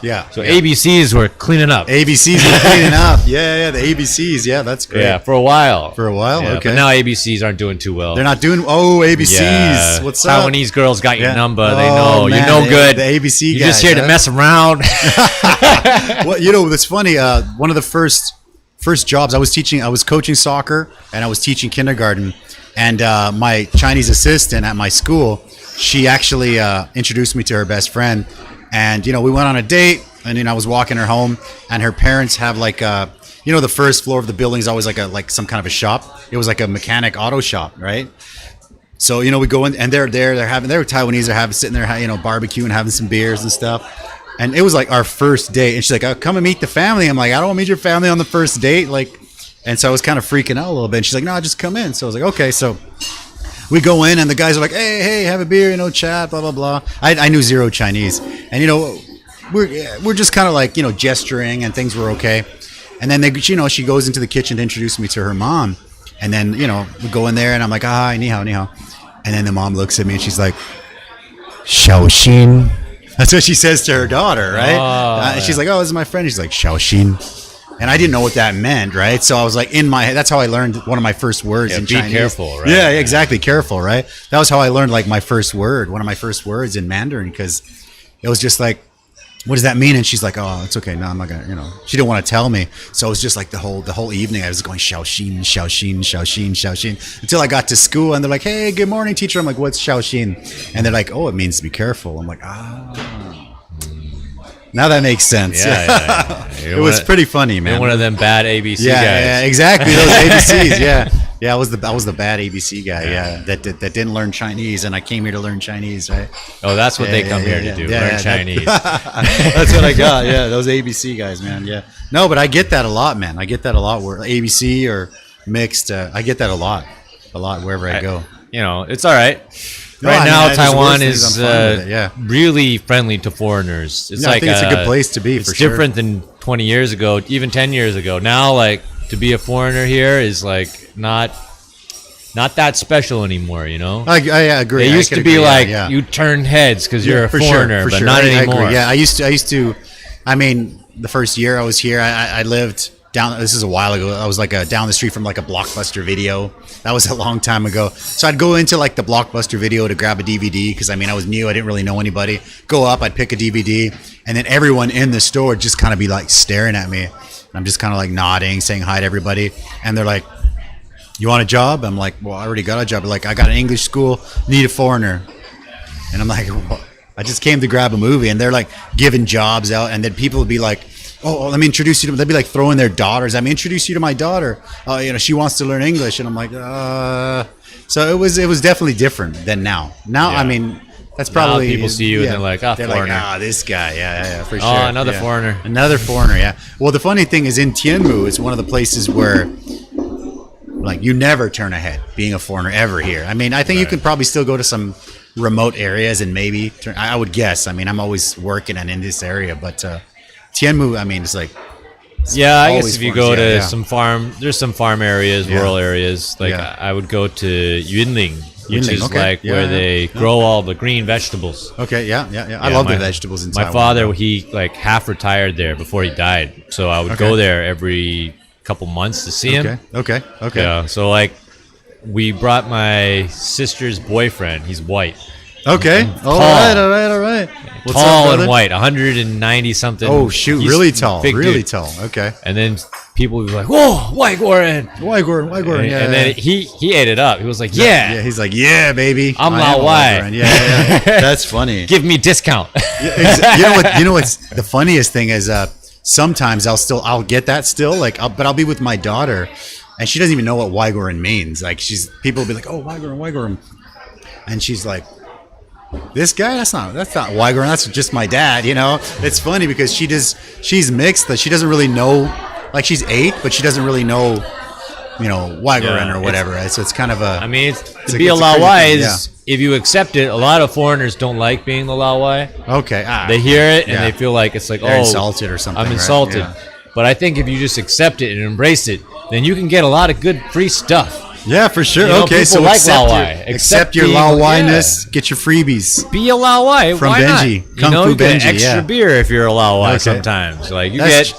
ABCs were cleaning up. Yeah, the ABCs. Yeah, that's great. Yeah, for a while. Okay. But now ABCs aren't doing too well. They're not doing. Oh, ABCs. Yeah. What's up? Taiwanese girls got your number. They know you're no good. The ABC guys. You're just here to mess around. Well, you know, it's funny. One of the first jobs I was coaching soccer and I was teaching kindergarten, and my Chinese assistant at my school, she actually introduced me to her best friend, and you know, we went on a date, and I was walking her home, and her parents have like you know, the first floor of the building is always like some kind of a shop. It was like a mechanic auto shop, right? So you know, we go in, and they're Taiwanese, they're sitting there, you know, barbecuing, having some beers and stuff. And it was like our first date, and she's like, "Oh, come and meet the family." I'm like, "I don't want to meet your family on the first date," like, and so I was kind of freaking out a little bit. And she's like, "No, just come in." So I was like, "Okay." So we go in, and the guys are like, hey, have a beer, you know, chat, blah, blah, blah. I knew zero Chinese. And, you know, we're just kind of like, you know, gesturing, and things were okay. And then, she goes into the kitchen to introduce me to her mom. And then, you know, we go in there, and I'm like, hi, ni hao, ni hao. And then the mom looks at me, and she's like, Xiaoxin. That's what she says to her daughter, right? And she's like, oh, this is my friend. She's like, Xiaoxin. And I didn't know what that meant, right? So I was like, in my head, that's how I learned one of my first words in Chinese. Be careful, right? Yeah, exactly. Careful, right? That was how I learned like my first word, one of my first words in Mandarin, because it was just like, what does that mean? And she's like, oh, it's okay. No, I'm not going to, you know, she didn't want to tell me. So it was just like the whole evening I was going Xiaoxin, Xiaoxin, Xiaoxin, Xiaoxin, until I got to school, and they're like, hey, good morning, teacher. I'm like, what's Xiaoxin? And they're like, oh, it means to be careful. I'm like, now that makes sense. Yeah. It was pretty funny, man. You're one of them bad ABC guys. Yeah, exactly. Those ABCs, yeah. Yeah, I was the bad ABC guy. Yeah, that didn't learn Chinese, and I came here to learn Chinese, right? Oh, that's what they come here to do. Learn Chinese. That's what I got. Yeah, those ABC guys, man. Yeah. No, but I get that a lot, man. I get that a lot. Where ABC or mixed, I get that a lot wherever I go. You know, it's all right. Right now, Taiwan is really friendly to foreigners. It's I think it's a good place to be. It's different than 20 years ago, even 10 years ago. Now, like, to be a foreigner here is like not that special anymore, you know. I agree. It used to be like you turned heads because you're a foreigner, but not anymore. I agree. Yeah, I used to. I mean, the first year I was here, I lived down. This is a while ago. I was like down the street from like a Blockbuster Video. That was a long time ago. So I'd go into like the Blockbuster Video to grab a DVD because I mean I was new. I didn't really know anybody. Go up, I'd pick a DVD, and then everyone in the store would just kind of be like staring at me. I'm just kind of like nodding, saying hi to everybody. And they're like, you want a job? I'm like, well, I already got a job. They're like, I got an English school, need a foreigner. And I'm like, well, I just came to grab a movie. And they're like giving jobs out. And then people would be like, oh, let me introduce you to them. They'd be like throwing their daughters. Let me introduce you to my daughter. You know, she wants to learn English. And I'm like, So it was definitely different than now. Now, I mean, that's probably now people see you and they're like, foreigner. Like, this guy, yeah, for sure. Oh, another foreigner. Another foreigner, yeah. Well, the funny thing is in Tianmu, it's one of the places where like you never turn a head being a foreigner ever here. I mean, I think you can probably still go to some remote areas and maybe turn, I would guess. I mean, I'm always working and in this area, but Tianmu, I mean, it's like I guess if you go to some farm, there's some farm areas, rural areas. Like I would go to Yunling, which is where they grow all the green vegetables. Okay, I love the vegetables in Taiwan. My father, he like half retired there before he died, so I would go there every couple months to see him. Okay. Yeah, so like we brought my sister's boyfriend. He's white. Okay. All right. What's tall up, and white, 190 something. Oh shoot, really tall, really tall. Okay. And then people would be like, "Whoa, white Goran." Yeah. And then he ate it up. He was like, "Yeah." He's like, "Yeah, baby, I'm Lao Wai." Yeah. That's funny. Give me discount. You know what's the funniest thing is sometimes I'll get that still but I'll be with my daughter and she doesn't even know what Waigoran means. Like people will be like, "Oh, Waigoran," and she's like, this guy, that's not Waigoran, that's just my dad, you know. It's funny because she's mixed, that she doesn't really know, like she's 8 but she doesn't really know, you know, Waigoran or whatever, right? So it's kind of a, I mean, to be a Lao Wai is, if you accept it, a lot of foreigners don't like being the Lao Wai. Okay. They hear it and they feel like it's like, they're insulted or something. I'm insulted. Right? Yeah. But I think if you just accept it and embrace it, then you can get a lot of good free stuff. Yeah, for sure. You know, okay, so like accept your Lao Wai-ness, get your freebies. Be a Lao Wai. From Why Benji. Not? Kung Fu you Benji, get extra beer if you're a Lao Wai sometimes. Like you get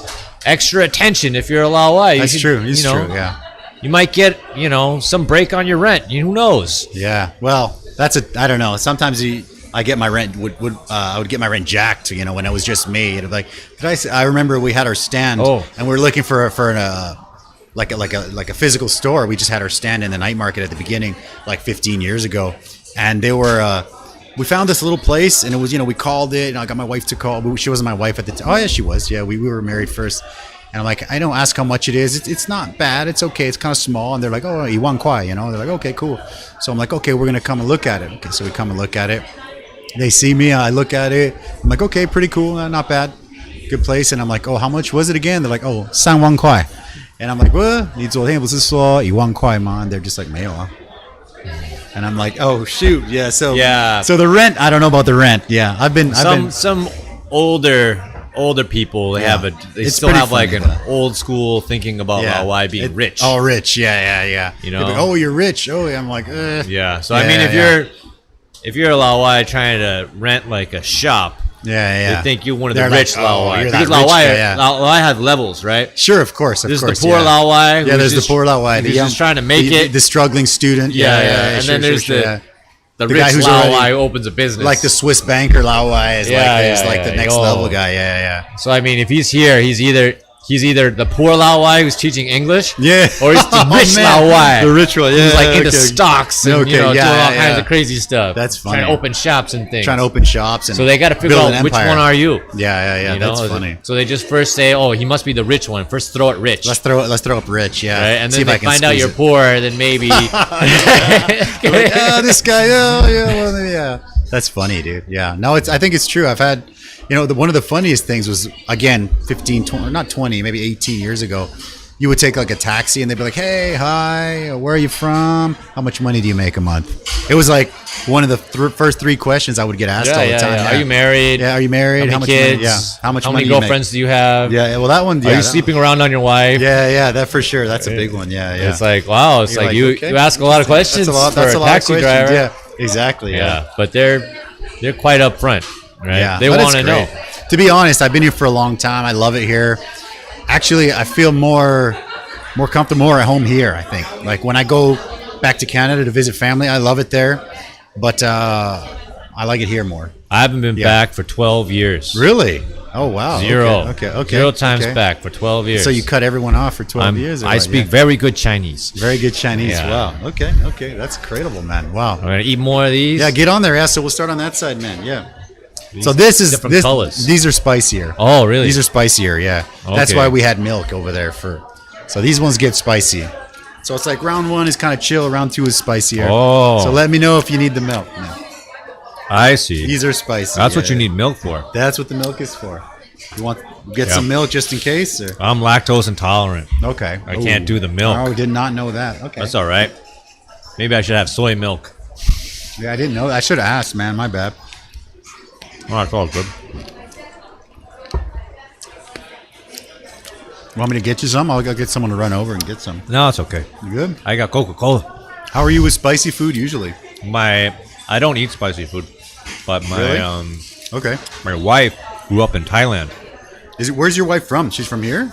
extra attention if you're a Lao Wai. That's true. It's true, yeah. You might get, some break on your rent. Who knows? Yeah. Well, I don't know. Sometimes I get my rent I would get my rent jacked, when it was just me. It'd be like, I remember we had our stand and we were looking for a physical store. We just had our stand in the night market at the beginning, like 15 years ago, and they were. We found this little place, and it was, we called it, and I got my wife to call. She wasn't my wife at the time. Oh yeah, she was. Yeah, we were married first, and I'm like, I don't ask how much it is. It's not bad. It's okay. It's kind of small, and they're like, oh, Iwan Kwai, They're like, okay, cool. So I'm like, okay, we're gonna come and look at it. Okay, so we come and look at it. They see me. I look at it. I'm like, okay, pretty cool. Not bad. Good place. And I'm like, oh, how much was it again? They're like, oh, 3万块. And I'm like, what? 你昨天不是说1万块吗? And they're just like, 没有啊. And I'm like, oh shoot, yeah. So the rent, I don't know about the rent. Yeah, I've been some older people. They still have like an old school thinking about Lao Wai being rich. Oh, rich, yeah. Like, oh, you're rich. Oh, I'm like, yeah. So I mean, if you're a Lao Wai trying to rent like a shop. They think you're one of the rich Lao Wai. Because Lao Wai have levels, right? Sure, of course. There's the poor Lao Wai. Yeah, there's the poor Lao Wai. He's just trying to make it. The struggling student. And then there's the rich guy who's Lao Wai who opens a business. Like the Swiss banker Lao Wai is like the next level guy. Yeah. So, I mean, if he's here, he's either he's either the poor Lao Wai who's teaching English, or he's the rich Lao Wai, the rich one, who's like into stocks and doing all kinds of crazy stuff. That's funny. Trying to open shops and things. Trying to open shops, and so they got to figure out which one are you. Yeah. That's funny. So they just first say, oh, he must be the rich one. First throw it rich. Let's throw up rich, yeah. Right? And then they find out you're poor, then maybe this guy, yeah. That's funny, dude. Yeah. No, I think it's true. I've had, one of the funniest things was, again, 15, 20, not 20, maybe 18 years ago, you would take like a taxi and they'd be like, hey, hi, where are you from? How much money do you make a month? It was like one of the first 3 questions I would get asked all the time. Yeah. Are you married? Yeah, are you married? How many kids? Money? Yeah. How much How money many girlfriends do you have? Yeah, well, that one, Are you sleeping around on your wife? Yeah, that for sure. That's a big one. Yeah. It's like, wow, it's like you ask a lot of questions for a taxi driver. Yeah, exactly. Yeah. But they're quite upfront, right? Yeah, they want to know. To be honest, I've been here for a long time. I love it here. Actually, I feel more comfortable, more at home here, I think. Like when I go back to Canada to visit family, I love it there. But I like it here more. I haven't been back for 12 years. Really? Oh, wow. Zero. Okay. 0 times back for 12 years. So you cut everyone off for 12 years? I speak very good Chinese. Very good Chinese. Yeah. Wow. Okay. That's incredible, man. Wow. I'm going to eat more of these. Yeah, get on there. Yeah, so we'll start on that side, man. Yeah. So this is different colors. These are spicier. Oh, really? These are spicier, yeah. Okay. That's why we had milk over there so these ones get spicy. So it's like round 1 is kind of chill, round 2 is spicier. Oh. So let me know if you need the milk. No. I see. These are spicy. That's what you need milk for. That's what the milk is for. You want get some milk just in case? Or? I'm lactose intolerant. Okay. I can't do the milk. Oh, did not know that. Okay. That's all right. Maybe I should have soy milk. Yeah, I didn't know. I should have asked, man. My bad. Oh, it's all good. Want me to get you some? I'll go get someone to run over and get some. No, it's okay. You good? I got Coca-Cola. How are you with spicy food usually? I don't eat spicy food, but my wife grew up in Thailand. Where's your wife from? She's from here?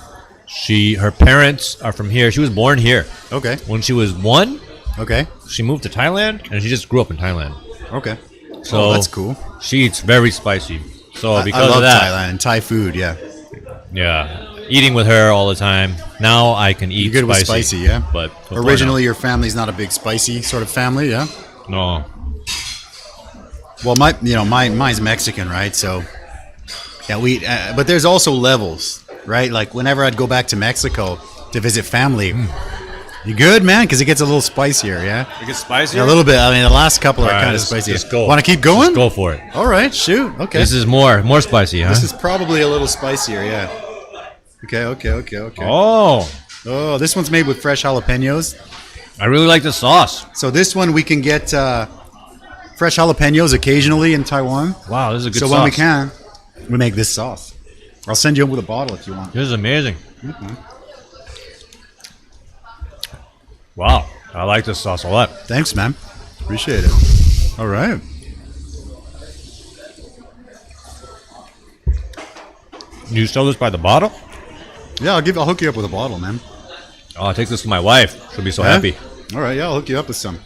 Her parents are from here. She was born here. Okay. When she was 1, okay, she moved to Thailand and she just grew up in Thailand. Okay. So that's cool. She eats very spicy. So because I love of that, Thailand and Thai food, yeah. Yeah. Eating with her all the time. Now I can eat You're good with spicy, yeah? But originally your family's not a big spicy sort of family, yeah? No. Well, mine's Mexican, right? So yeah, we but there's also levels, right? Like whenever I'd go back to Mexico to visit family, you good, man? Because it gets a little spicier, yeah? It gets spicier? Yeah, a little bit. I mean, the last couple are kind of spicy. Just go. Want to keep going? Just go for it. All right, shoot. Okay. This is more spicy, huh? This is probably a little spicier, yeah. Okay. Oh, this one's made with fresh jalapenos. I really like the sauce. So this one we can get fresh jalapenos occasionally in Taiwan. Wow, this is a good sauce. So when we can, we make this sauce. I'll send you in with a bottle if you want. This is amazing. Wow, I like this sauce a lot. Thanks, man. Appreciate it. All right. You sell this by the bottle? Yeah, I'll hook you up with a bottle, man. Oh, I'll take this to my wife. She'll be so happy. All right, yeah, I'll hook you up with some.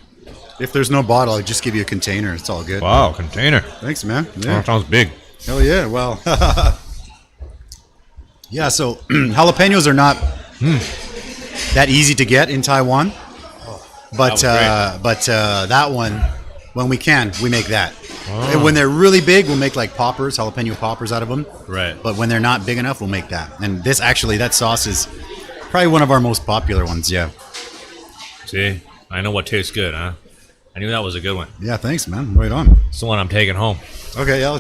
If there's no bottle, I'll just give you a container. It's all good. Wow, container. Thanks, man. Yeah. Oh, that sounds big. Hell yeah, well. Yeah, so jalapenos are not that easy to get in Taiwan. But that one, when we can, we make that. Oh. And when they're really big, we'll make like poppers, jalapeno poppers out of them. Right. But when they're not big enough, we'll make that. And that sauce is probably one of our most popular ones, yeah. See, I know what tastes good, huh? I knew that was a good one. Yeah, thanks, man. Right on. It's the one I'm taking home. Okay, yeah.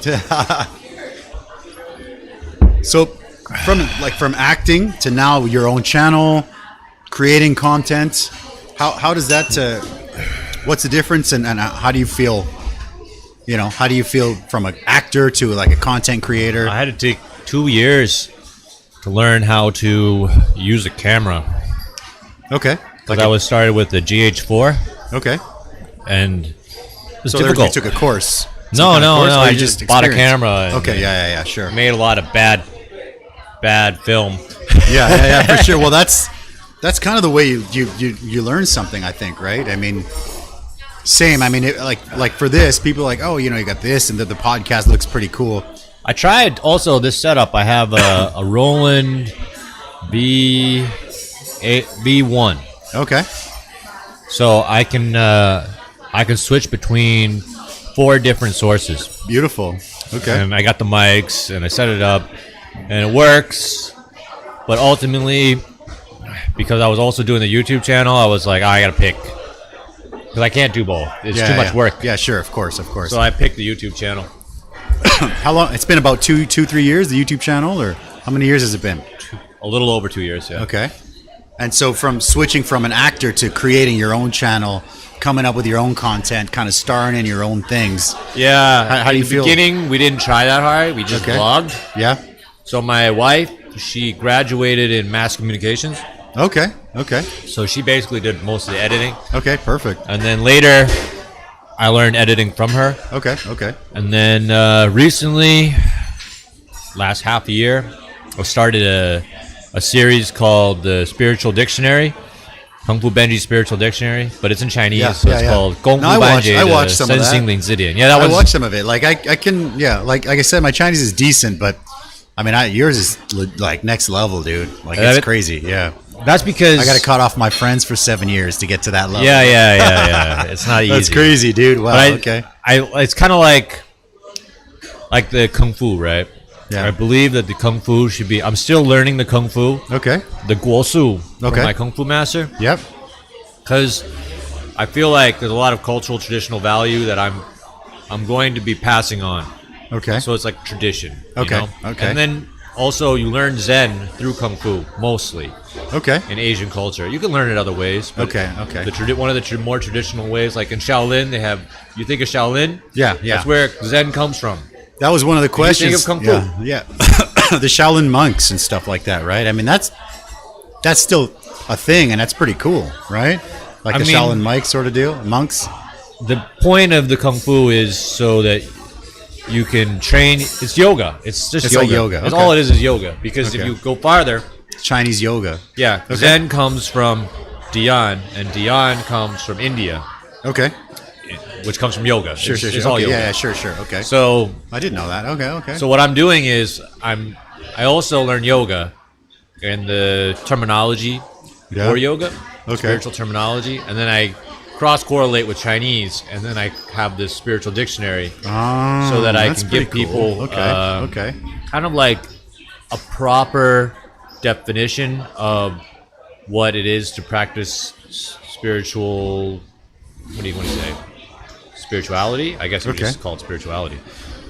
So, from acting to now your own channel, creating content, how does that? What's the difference, and how do you feel? How do you feel from an actor to like a content creator? I had to take 2 years to learn how to use a camera. Okay. Because I was started with the GH4. Okay. And it was difficult. You took a course. No. I just bought a camera. Okay. Yeah. Sure. Made a lot of bad film. Yeah. For sure. Well, that's kind of the way you learn something, I think, right? I mean. Same. I mean, like for this, people are like, oh, you got this, and the podcast looks pretty cool. I tried also this setup. I have a Roland V1. Okay. So I can switch between 4 different sources. Beautiful. Okay. And I got the mics and I set it up and it works. But ultimately, because I was also doing the YouTube channel, I was like, I gotta pick. Because I can't do both. It's too much work. Yeah, sure, of course. So I picked the YouTube channel. How long? It's been about 3 years, the YouTube channel, or how many years has it been? A little over 2 years, yeah. Okay. And so from switching from an actor to creating your own channel, coming up with your own content, kind of starring in your own things. Yeah. How do you feel? In the beginning, we didn't try that hard. We just vlogged. Yeah. So my wife, she graduated in mass communications. Okay. So she basically did most of the editing. Okay, perfect. And then later, I learned editing from her. Okay. And then recently, last half a year, I started a series called the Spiritual Dictionary, Kung Fu Benji Spiritual Dictionary, but it's in Chinese, so it's called Kung Fu Benji. I watched some of that. Yeah, I watched some of it. Like I can, like I said, my Chinese is decent, but I mean, yours is like next level, dude. Like it's crazy. Yeah. That's because I got to cut off my friends for 7 years to get to that level. Yeah. It's not easy. That's crazy, dude. Wow. Okay. It's kind of like the Kung Fu, right? Yeah. I believe that the Kung Fu should be. I'm still learning the Kung Fu. Okay. The Guo Su from my Kung Fu master. Yep. Because I feel like there's a lot of cultural traditional value that I'm going to be passing on. Okay. So it's like tradition. Okay. You know? Okay. And then also you learn Zen through Kung Fu mostly. Okay. In Asian culture, you can learn it other ways. But Okay. One of the more traditional ways, like in Shaolin, they have. You think of Shaolin? Yeah. That's where Zen comes from. That was one of the questions. You think of Kung Fu? Yeah. The Shaolin monks and stuff like that, right? I mean, that's still a thing, and that's pretty cool, right? Like the Shaolin monks sort of deal, monks. The point of the Kung Fu is so that you can train. It's yoga. It's just yoga. Like yoga. It's all it is yoga. Because if you go farther, Chinese yoga. Yeah. Okay. Zen comes from Dhyan, and Dhyan comes from India. Okay. Which comes from yoga. Sure. It's all yoga. Yeah, sure. Okay. So I didn't know that. Okay. So what I'm doing is I also learn yoga and the terminology for yoga, spiritual terminology, and then I cross-correlate with Chinese, and then I have this spiritual dictionary so that I can give people kind of like a proper definition of what it is to practice spiritual. What do you want to say? Spirituality? I guess we just call it spirituality.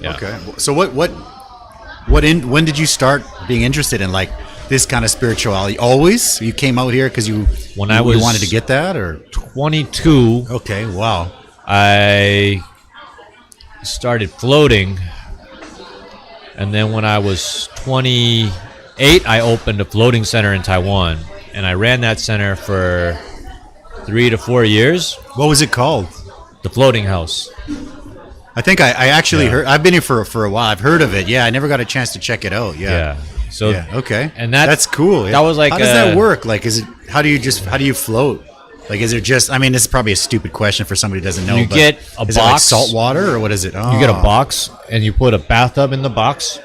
Yeah. Okay. So when did you start being interested in like this kind of spirituality? Always? You came out here because you wanted to get that, or 22. Okay. Wow. I started floating, and then when I was 28, I opened a floating center in Taiwan, and I ran that center for 3 to 4 years. What was it called? The Floating House. I think I actually heard. I've been here for a while. I've heard of it. Yeah, I never got a chance to check it out. Yeah. So okay, and that's cool. That was like. How does that work? Like, is it? How do you float? Like, is it just? I mean, this is probably a stupid question for somebody who doesn't know. You get a box. Is it like salt water, or what is it? Oh. You get a box, and you put a bathtub in the box,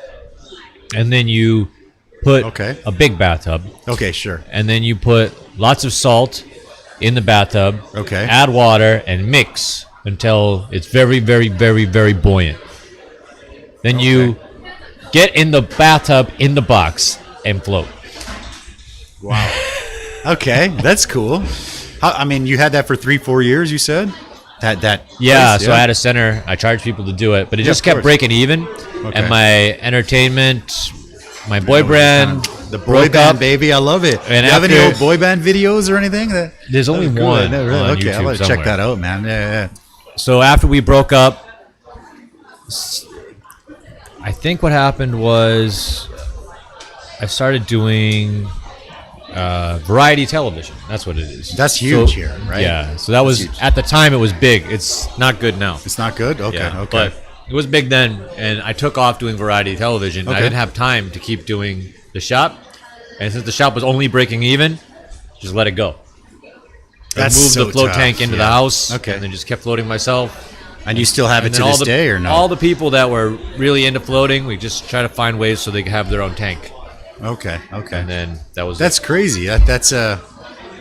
and then you put a big bathtub. Okay, sure. And then you put lots of salt in the bathtub. Okay. Add water and mix until it's very, very, very, very buoyant. Then you get in the bathtub in the box and float. Wow. Okay, that's cool. I mean, you had that for 3-4 years, you said? That yeah, place, so I had a center. I charged people to do it, but it just kept breaking even. Okay. And my entertainment, my boy band, the boy band, baby, I love it. And do you have any old boy band videos or anything? There's only one. No, really? On okay, YouTube I'm gonna somewhere. check that out, man. Yeah. So after we broke up, I think what happened was I started doing variety television. That's what it is. That's huge here, right? Yeah. So that was huge. At the time it was big. It's not good now. It's not good? Okay. Yeah, okay. But it was big then, and I took off doing variety television. Okay. I didn't have time to keep doing the shop, and since the shop was only breaking even, just let it go. That's I moved so the float tough. tank into the house, okay. and then just kept floating myself. And you still have it to this day, or no? All the people that were really into floating, we just try to find ways so they could have their own tank. Okay. And then that's crazy. That's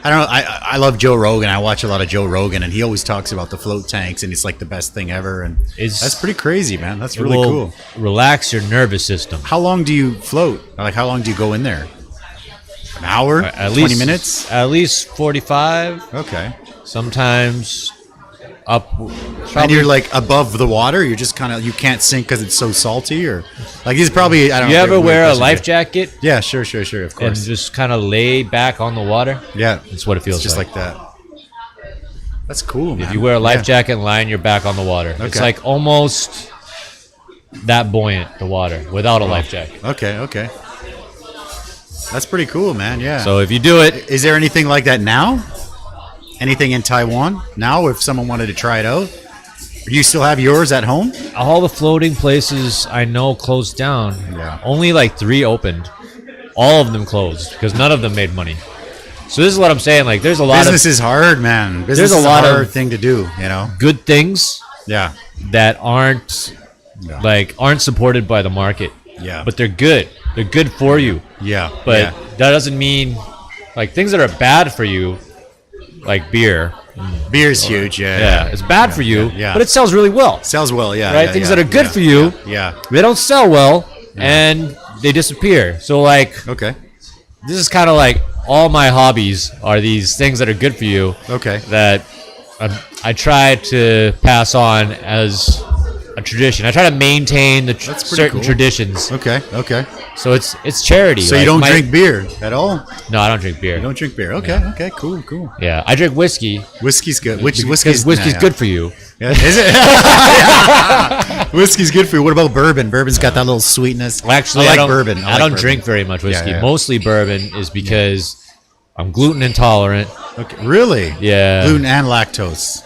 I don't know. I love Joe Rogan. I watch a lot of Joe Rogan, and he always talks about the float tanks, and it's like the best thing ever. And that's pretty crazy, man. That's really cool. Relax your nervous system. How long do you float? Like, how long do you go in there? An hour? 20 minutes? At least 45. Okay. Sometimes up. And you're like above the water. You're just kind of, you can't sink because it's so salty, or like these probably. I don't know. You ever wear a life jacket? Yeah, sure. Of course. And just kind of lay back on the water. Yeah, that's what it feels just like that. That's cool, man. If you wear a life jacket and lie on your back on the water, it's like almost that buoyant, the water, without a life jacket. Okay. That's pretty cool, man. Yeah. So if you do it, is there anything like that now? Anything in Taiwan now? If someone wanted to try it out, do you still have yours at home? All the floating places I know closed down. Yeah. Only like 3 opened. All of them closed because none of them made money. So this is what I'm saying. Like, there's a lot. Business is hard, man. Business is a hard thing to do. You know, good things. Yeah. That aren't supported by the market. Yeah. But they're good. They're good for you. Yeah. But that doesn't mean like things that are bad for you. Like beer. Beer's huge, yeah. It's bad for you, but it sells really well. Sells well, yeah. Right? Things that are good for you, they don't sell well, and they disappear. So, like, this is kind of like all my hobbies are these things that are good for you. Okay. That I try to pass on as a tradition. I try to maintain the certain traditions. Okay. So it's charity. So you don't drink beer at all? No, I don't drink beer. You don't drink beer. Okay. Cool. Yeah, I drink whiskey. Whiskey's good. Whiskey's good for you. Yeah, is it? Whiskey's good for you. What about bourbon? Bourbon's got that little sweetness. Actually, I like bourbon. I don't drink very much whiskey. Yeah. Mostly bourbon is because I'm gluten intolerant. Okay. Really? Yeah. Gluten and lactose.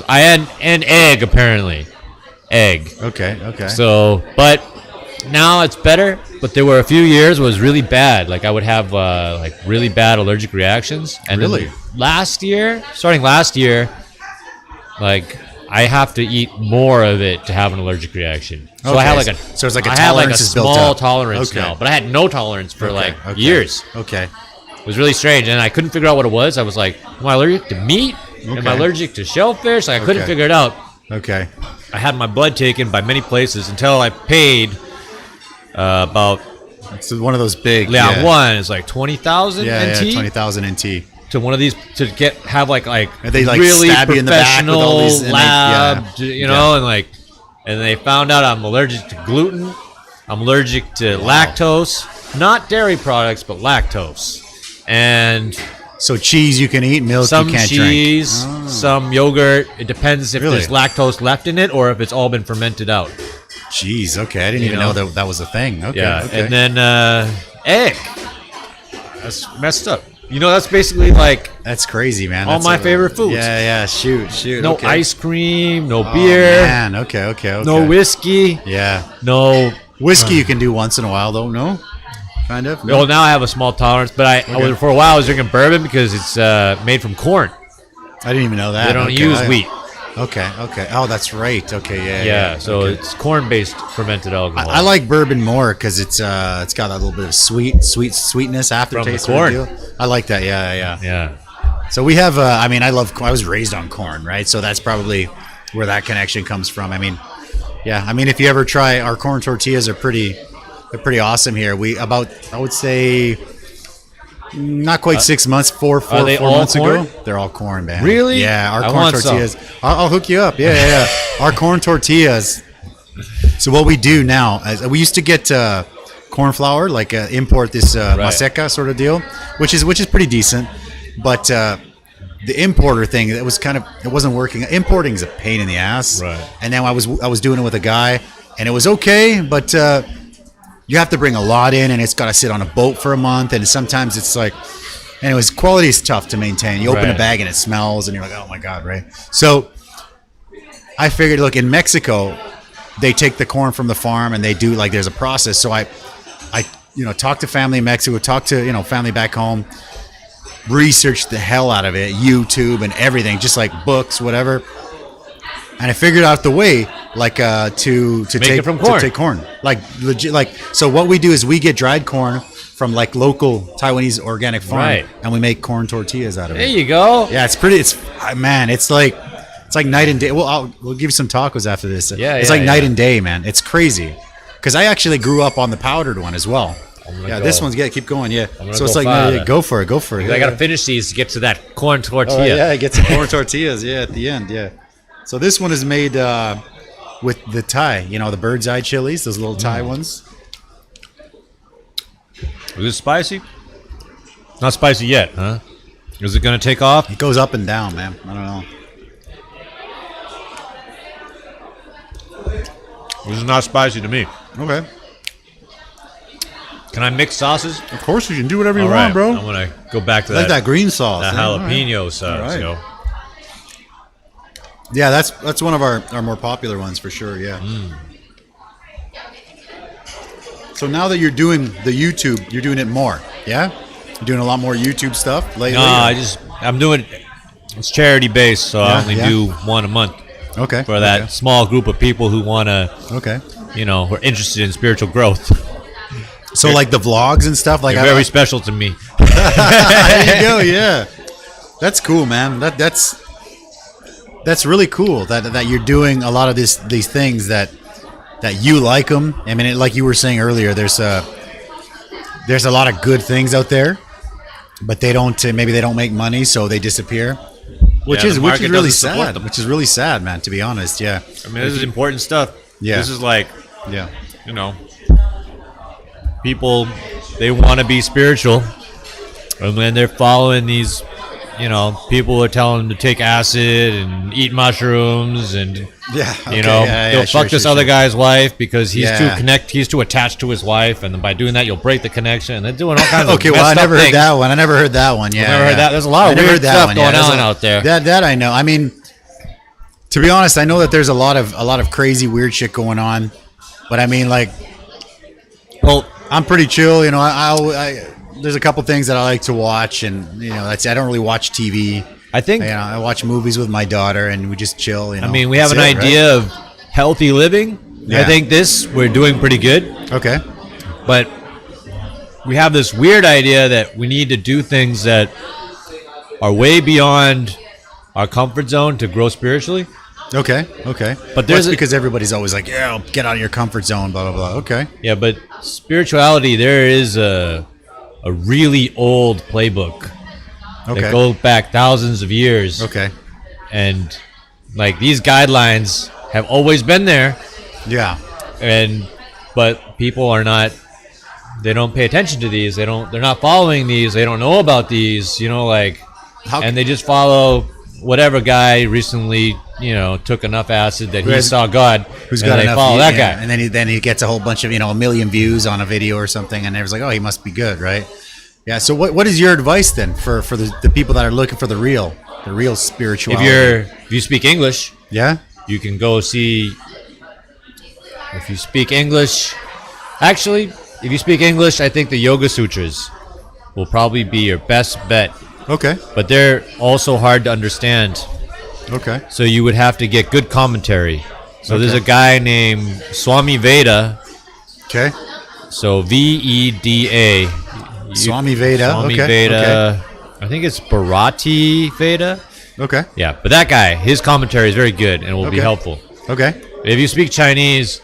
And egg apparently. Egg. Okay. So, but now it's better. But there were a few years where it was really bad. Like I would have like really bad allergic reactions. And really? Starting last year, like I have to eat more of it to have an allergic reaction. So I have like a small tolerance now. But I had no tolerance for years. Okay. It was really strange, and I couldn't figure out what it was. I was like, am I allergic to meat? Am I allergic to shellfish? Like I couldn't figure it out. Okay. I had my blood taken by many places until I paid about. It's one of those big. Yeah, one is like 20,000 NT. Yeah, 20,000 NT. To one of these to have like they like really stab you in the back with all these lab, and they found out I'm allergic to gluten. I'm allergic to lactose, not dairy products, but lactose, and. So cheese you can eat, milk you can't drink. Some cheese, some yogurt. It depends if there's lactose left in it or if it's all been fermented out. Jeez, okay. I didn't even know that was a thing. Okay. Yeah, and then egg. That's messed up. You know, that's basically like... That's crazy, man. All my favorite foods. Yeah, shoot. No ice cream, no beer. Man, okay. No whiskey. Yeah. No... Whiskey you can do once in a while, though, no? Kind of. No. Well, now I have a small tolerance, but for a while I was drinking bourbon because it's made from corn. I didn't even know that. They don't use wheat. Okay. Oh, that's right. Okay, yeah. So it's corn-based fermented alcohol. I like bourbon more because it's got a little bit of sweetness aftertaste from the corn. I like that. Yeah. So we have. I was raised on corn, right? So that's probably where that connection comes from. I mean, if you ever try our corn tortillas, they're pretty awesome here. I would say. Not quite 6 months, four months ago. They're all corn, man. Really? Yeah, our corn tortillas. I'll hook you up. Yeah. Our corn tortillas. So what we do now, we used to get corn flour, like import this maseca sort of deal, which is pretty decent. But the importer thing, it wasn't working. Importing is a pain in the ass. Right. And then I was doing it with a guy, and it was okay, but. You have to bring a lot in, and it's got to sit on a boat for a month, and sometimes it's like, anyways, quality is tough to maintain. You open a bag and it smells, and you're like, oh my god, right? So I figured, look, in Mexico, they take the corn from the farm and they do there's a process. So I talk to family in Mexico, talk to family back home, research the hell out of it, YouTube and everything, just like books, whatever. And I figured out the way, to take corn, like legit, so what we do is we get dried corn, from like local Taiwanese organic farm, and we make corn tortillas out of it. There you go. Yeah, it's pretty. It's like night and day. We'll give you some tacos after this. It's like night and day, man. It's crazy. Because I actually grew up on the powdered one as well. This one's keep going. Yeah, so it's like go for it. I gotta finish these to get to that corn tortilla. Get some corn tortillas. Yeah, at the end. Yeah. So this one is made with the Thai, the bird's eye chilies, those little Thai ones. Is it spicy? Not spicy yet, huh? Is it gonna take off? It goes up and down, man. I don't know. This is not spicy to me. Okay. Can I mix sauces? Of course you can. Do whatever you want, bro. I'm gonna go back to that green sauce. That jalapeno sauce, Yeah, that's one of our more popular ones for sure. Yeah. So now that you're doing the YouTube, you're doing it more. Yeah. You're doing a lot more YouTube stuff lately. No, I'm doing. It's charity based, so I only do one a month. Okay. For that small group of people who wanna. Okay. Who are interested in spiritual growth. So like the vlogs and stuff, like very special to me. There you go. Yeah. That's cool, man. That's really cool that you're doing a lot of these things that you like them. I mean, like you were saying earlier, there's a lot of good things out there, but maybe they don't make money, so they disappear, which is really sad. Which is really sad, man. To be honest, yeah. I mean, this is important stuff. Yeah. This is like, people, they want to be spiritual, and when they're following these. People are telling them to take acid and eat mushrooms and they'll fuck this other guy's wife because he's too attached to his wife, and by doing that you'll break the connection, and they're doing all kinds of I never heard that one. I never heard that one. Yeah, never heard that. There's a lot of weird stuff going on out there. That I know. I mean, to be honest, I know that there's a lot of crazy weird shit going on, but I mean, like, I'm pretty chill. There's a couple things that I like to watch, and I don't really watch TV. I think I watch movies with my daughter, and we just chill. I mean, we have an idea of healthy living. Yeah. I think we're doing pretty good. Okay, but we have this weird idea that we need to do things that are way beyond our comfort zone to grow spiritually. Okay. But there's because everybody's always like, yeah, get out of your comfort zone, blah blah blah. Okay. Yeah, but spirituality, there is a really old playbook that goes back thousands of years. Okay. And like these guidelines have always been there. Yeah. But people are not, they don't pay attention to these. They're not following these. They don't know about these, and they just follow whatever guy recently, took enough acid that he saw God. Who's got enough? Follow that guy, and then he gets a whole bunch of a million views on a video or something, and everyone's like, oh, he must be good, right? Yeah. So what is your advice then for the people that are looking for the real spirituality? If you speak English, you can go see. If you speak English, if you speak English, I think the Yoga Sutras will probably be your best bet. Okay. But they're also hard to understand. Okay. So you would have to get good commentary. So there's a guy named Swami Veda. Okay. So Veda. Swami Veda. Swami Veda. Okay. I think it's Bharati Veda. Okay. Yeah, but that guy, his commentary is very good and will be helpful. Okay. If you speak Chinese,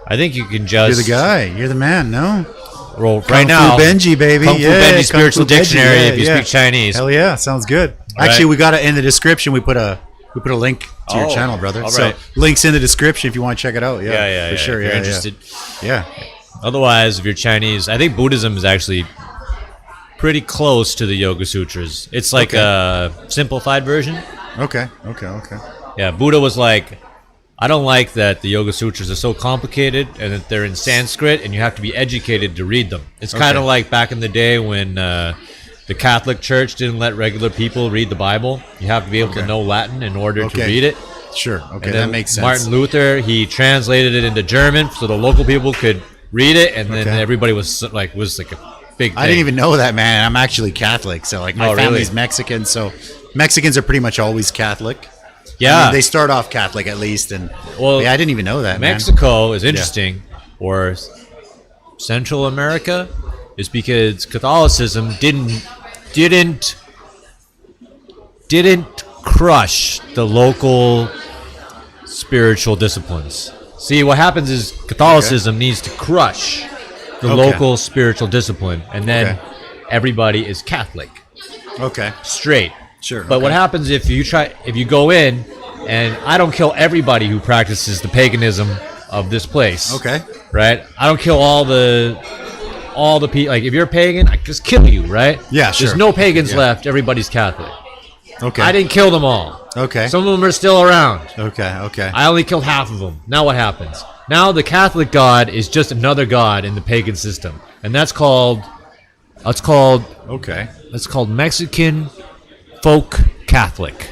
I think you can just... You're the guy. You're the man, no? Roll right now. Kung Fu Benji, baby. Kung Fu Benji Spiritual Dictionary if you speak Chinese. Hell yeah, sounds good. Right. Actually, we got it in the description. We put a link to your channel, brother. All so right. Links in the description if you want to check it out. Yeah, for sure. If you're interested. Yeah. Otherwise, if you're Chinese, I think Buddhism is actually pretty close to the Yoga Sutras. It's like a simplified version. Okay. Yeah, Buddha was like, I don't like that the Yoga Sutras are so complicated and that they're in Sanskrit and you have to be educated to read them. It's kind of like back in the day when the Catholic Church didn't let regular people read the Bible. You have to be able to know Latin in order to read it. Sure. Okay, that makes sense. Martin Luther, he translated it into German so the local people could read it, and then everybody was like a big thing. I didn't even know that, man. I'm actually Catholic, so like my family's Mexican, so Mexicans are pretty much always Catholic. Yeah, I mean, they start off Catholic at least, and I didn't even know that. Mexico is interesting, or Central America. is because Catholicism didn't crush the local spiritual disciplines. See, what happens is Catholicism needs to crush the local spiritual discipline, and then everybody is Catholic. Okay. Straight. Sure. But what happens if you go in, and I don't kill everybody who practices the paganism of this place. Okay. Right? I don't kill all the people. Like, if you're a pagan, I just kill you, right? Yeah, sure. There's no pagans left. Everybody's Catholic. Okay. I didn't kill them all. Okay. Some of them are still around. Okay. I only killed half of them. Now what happens? Now the Catholic God is just another god in the pagan system, and that's called Mexican folk Catholic.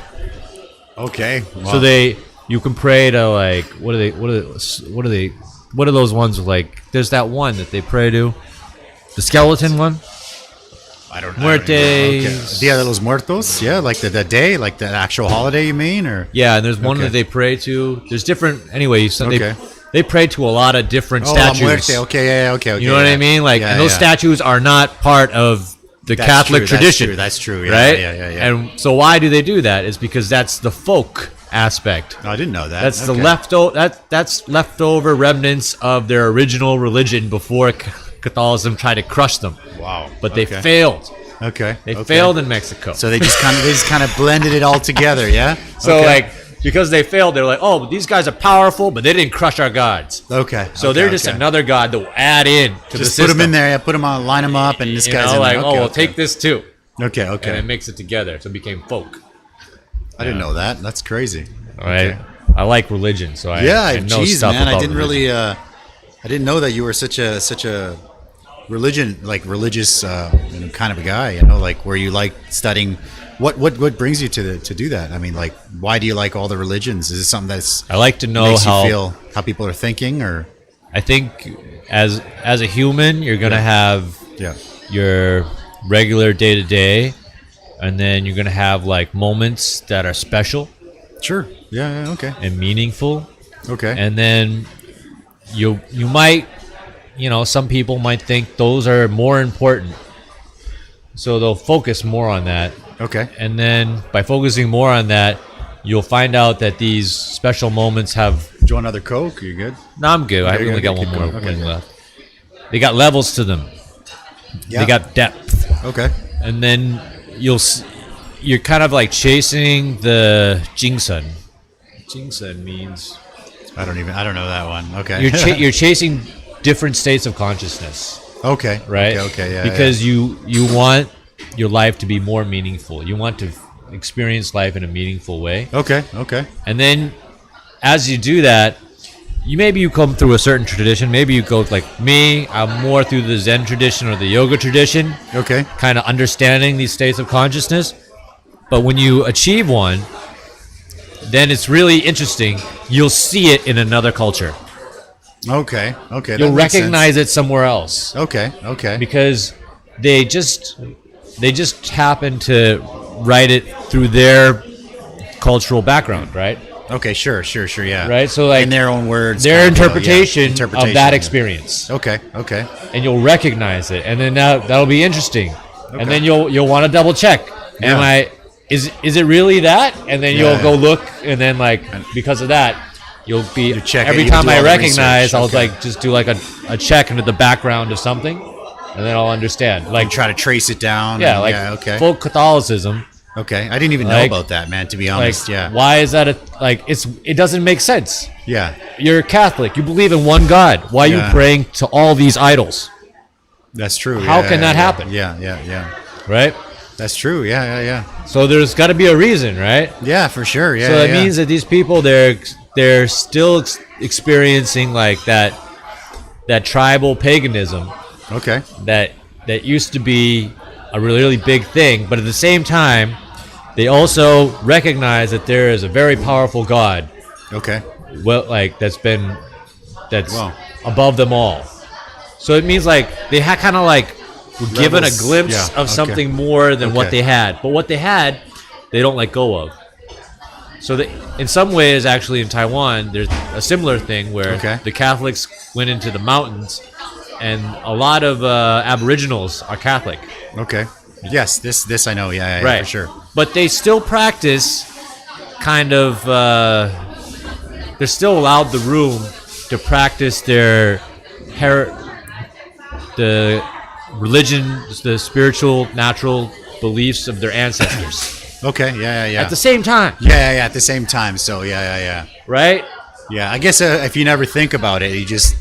Okay. Wow. So you can pray to, like, what are those ones, like, there's that one that they pray to, the skeleton one. I don't know. Muertes. Dia de los Muertos. Yeah, like the day, like the actual holiday, you mean? Or yeah, and there's one that they pray to. There's different. Anyway, so they pray to a lot of different statues. La Muerte. Okay. You know what I mean? Like, and those statues are not part of the Catholic tradition. That's true. Yeah, right? Yeah. And so why do they do that? It's because that's the folk aspect. Oh, I didn't know that. That's the that's leftover remnants of their original religion before Catholicism tried to crush them. Wow. But they failed. Okay. They failed in Mexico. So they just kind of blended it all together, yeah? So like, because they failed, they're like, oh, but these guys are powerful, but they didn't crush our gods. Okay. So they're just another god that will add in to the system. Put them in there, put them on, line them up, and this guy's in like, there. Take this too. Okay. And then mix it together, so it became folk. I didn't know that. That's crazy. All right. Okay. I like religion, so I know stuff man, about I didn't religion. really, I didn't know that you were such a religious kind of a guy, you know, like where you like studying. What brings you to do that? I mean, like, why do you like all the religions? Is it something that's I like to know makes you feel how people are thinking? Or I think as a human, you're gonna have your regular day to day, and then you're gonna have like moments that are special. Sure. Yeah. Okay. And meaningful. Okay. And then you might, some people might think those are more important, so they'll focus more on that. Okay. And then by focusing more on that, you'll find out that these special moments have. Do you want another Coke? Are you good? No, I'm good. I only got one more left. They got levels to them. Yeah. They got depth. Okay. And then you're kind of like chasing the Jingsun. Jingsun means. I don't know that one. Okay. You're chasing different states of consciousness. Okay. Right. Okay. Yeah. Because you want your life to be more meaningful. You want to experience life in a meaningful way. Okay. And then as you do that, you come through a certain tradition. Maybe you go like me. I'm more through the Zen tradition or the yoga tradition. Okay. Kind of understanding these states of consciousness. But when you achieve one, then it's really interesting. You'll see it in another culture. Okay. You'll recognize it somewhere else. Okay. Because they just happen to write it through their cultural background, right? Okay, sure, yeah. Right, so like in their own words, their interpretation of that experience. Okay. And you'll recognize it, and then that'll be interesting. Okay. And then you'll want to double check. Is it really that? And then you'll go look, and then like because of that, you'll be every time I recognize, I'll like just do like a check into the background of something, and then I'll understand. Like try to trace it down. Yeah, folk Catholicism. Okay, I didn't even know about that, man. To be honest, Why is that? It doesn't make sense. Yeah. You're Catholic. You believe in one God. Why are you praying to all these idols? That's true. How can that happen? Yeah. Right. That's true. Yeah. So there's got to be a reason, right? Yeah, for sure. Yeah. So that means that these people they're still experiencing like that tribal paganism. Okay. That used to be a really, really big thing, but at the same time, they also recognize that there is a very powerful God. Okay. Well, like that's above them all. So it means like they kind of like were given a glimpse of something more than what they had. But what they had, they don't let go of. So in some ways, actually in Taiwan, there's a similar thing where the Catholics went into the mountains and a lot of Aboriginals are Catholic. Okay. Yes, this I know. Yeah, right, for sure. But they still practice kind of. They're still allowed the room to practice the religion, the spiritual, natural beliefs of their ancestors. Okay. Yeah. At the same time. Yeah. At the same time. So yeah. Right. Yeah. I guess if you never think about it, you just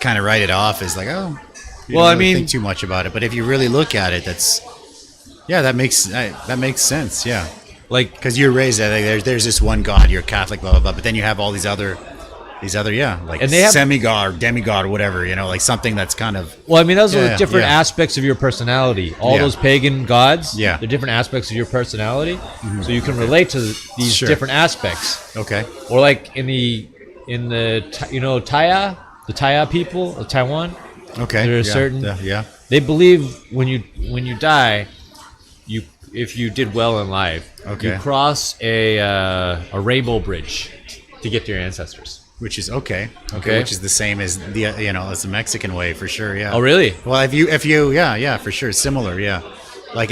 kind of write it off as like, oh. You don't really think too much about it, but if you really look at it, that makes sense. Yeah, like because you're raised that there's this one God, you're Catholic, blah blah blah, but then you have all these other like and they have semi-god, demigod, or whatever, like something that's kind of. Well, I mean, those are different aspects of your personality. All those pagan gods, they're different aspects of your personality, so you can relate to these different aspects. Okay. Or like in the Taya people of Taiwan. Okay. There are certain. They believe when you die, if you did well in life, you cross a rainbow bridge to get to your ancestors. Which is okay. Which is the same as as the Mexican way for sure. Yeah. Oh really? Well, if you for sure, similar. Yeah. Like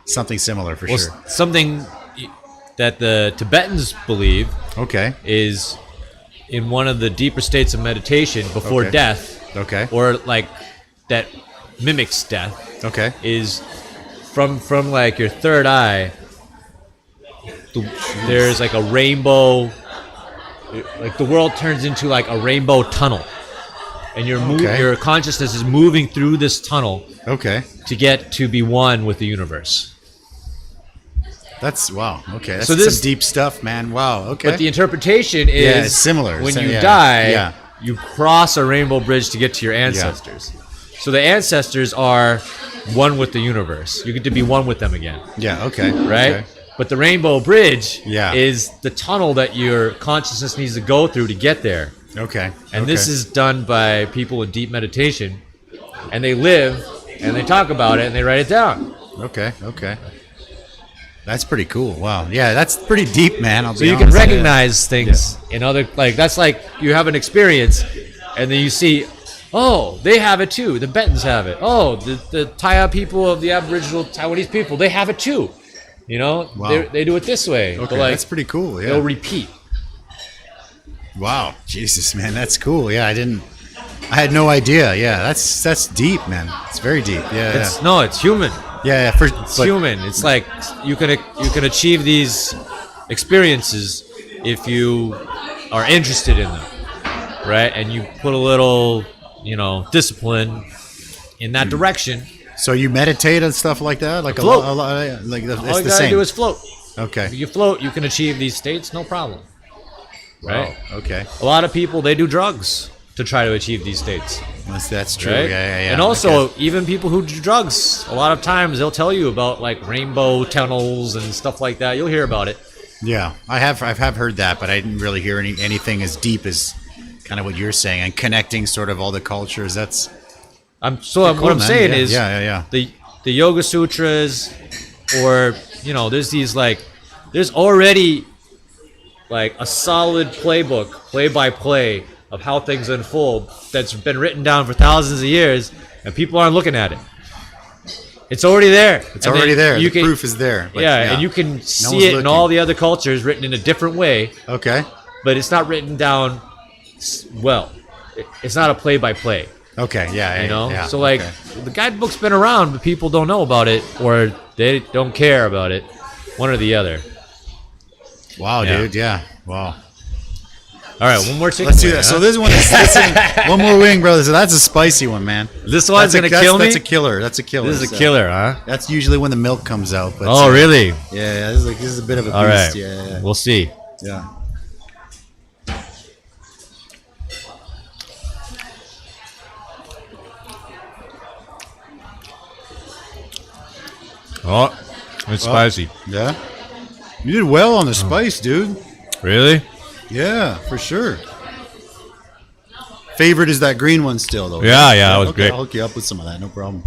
something similar for sure. Something that the Tibetans believe. Okay. Is in one of the deeper states of meditation before death. Okay. Or like that mimics death. Okay. Is from like your third eye. There's like a rainbow. Like the world turns into like a rainbow tunnel, and your consciousness is moving through this tunnel. Okay. To get to be one with the universe. That's wow. Okay. That's some deep stuff, man. Wow. Okay. But the interpretation is it's similar. When you die. You cross a rainbow bridge to get to your ancestors. So the ancestors are one with the universe. You get to be one with them again. Yeah, okay. Right? Okay. But the rainbow bridge is the tunnel that your consciousness needs to go through to get there. Okay. And this is done by people in deep meditation. And they live, and they talk about it, and they write it down. Okay. That's pretty cool. Wow. Yeah, that's pretty deep, man. So you can recognize things in other, that's like you have an experience, and then you see, oh, they have it too. The Tibetans have it. Oh, the Taya people of the Aboriginal Taiwanese people, they have it too. Wow. They do it this way. Okay, that's pretty cool. Yeah. They'll repeat. Wow. Jesus, man, that's cool. Yeah, I had no idea. Yeah, that's deep, man. It's very deep. Yeah. No, it's human. Yeah, it's human. It's like you can achieve these experiences if you are interested in them, right? And you put a little, discipline in that direction. So you meditate and stuff like that, like float. Like it's all you the gotta same. do is float. Okay. If you float, you can achieve these states, no problem. Right? Wow. Okay. A lot of people, they do drugs to try to achieve these states. That's true. Right? Yeah. And also, even people who do drugs, a lot of times they'll tell you about like rainbow tunnels and stuff like that. You'll hear about it. Yeah, I have heard that, but I didn't really hear anything as deep as kind of what you're saying and connecting sort of all the cultures. That's what I'm saying is the Yoga Sutras, or there's these there's already like a solid playbook, play by play, of how things unfold that's been written down for thousands of years, and people aren't looking at it. It's already there. It's already there. The proof is there. But and you can see it in all the other cultures written in a different way. Okay. But it's not written down well. It's not a play-by-play. Okay, yeah. So the guidebook's been around, but people don't know about it, or they don't care about it. One or the other. Wow, dude. Yeah. Wow. All right, one more chicken. Let's do that. So this one is one more wing, brother. So that's a spicy one, man. This one's gonna kill me. That's a killer. This is a killer, huh? That's usually when the milk comes out. But really? Yeah. This is a bit of a beast. All right. Yeah. We'll see. Yeah. Oh, it's spicy. Yeah. You did well on the spice, dude. Really? Yeah, for sure. Favorite is that green one still, though. Yeah, that was great. I'll hook you up with some of that, no problem.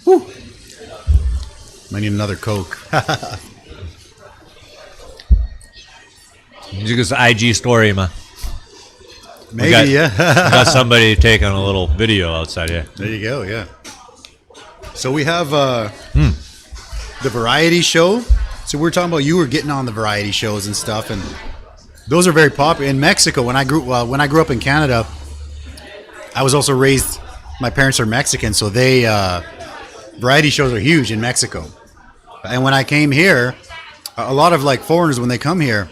Whew. Might need another Coke. Just IG story, man. Maybe, we got somebody taking a little video outside here. There you go, yeah. So we have the variety show. So we're talking about you were getting on the variety shows and stuff, and those are very popular in Mexico. When I grew up in Canada, I was also raised. My parents are Mexican, so they variety shows are huge in Mexico. And when I came here, a lot of like foreigners, when they come here,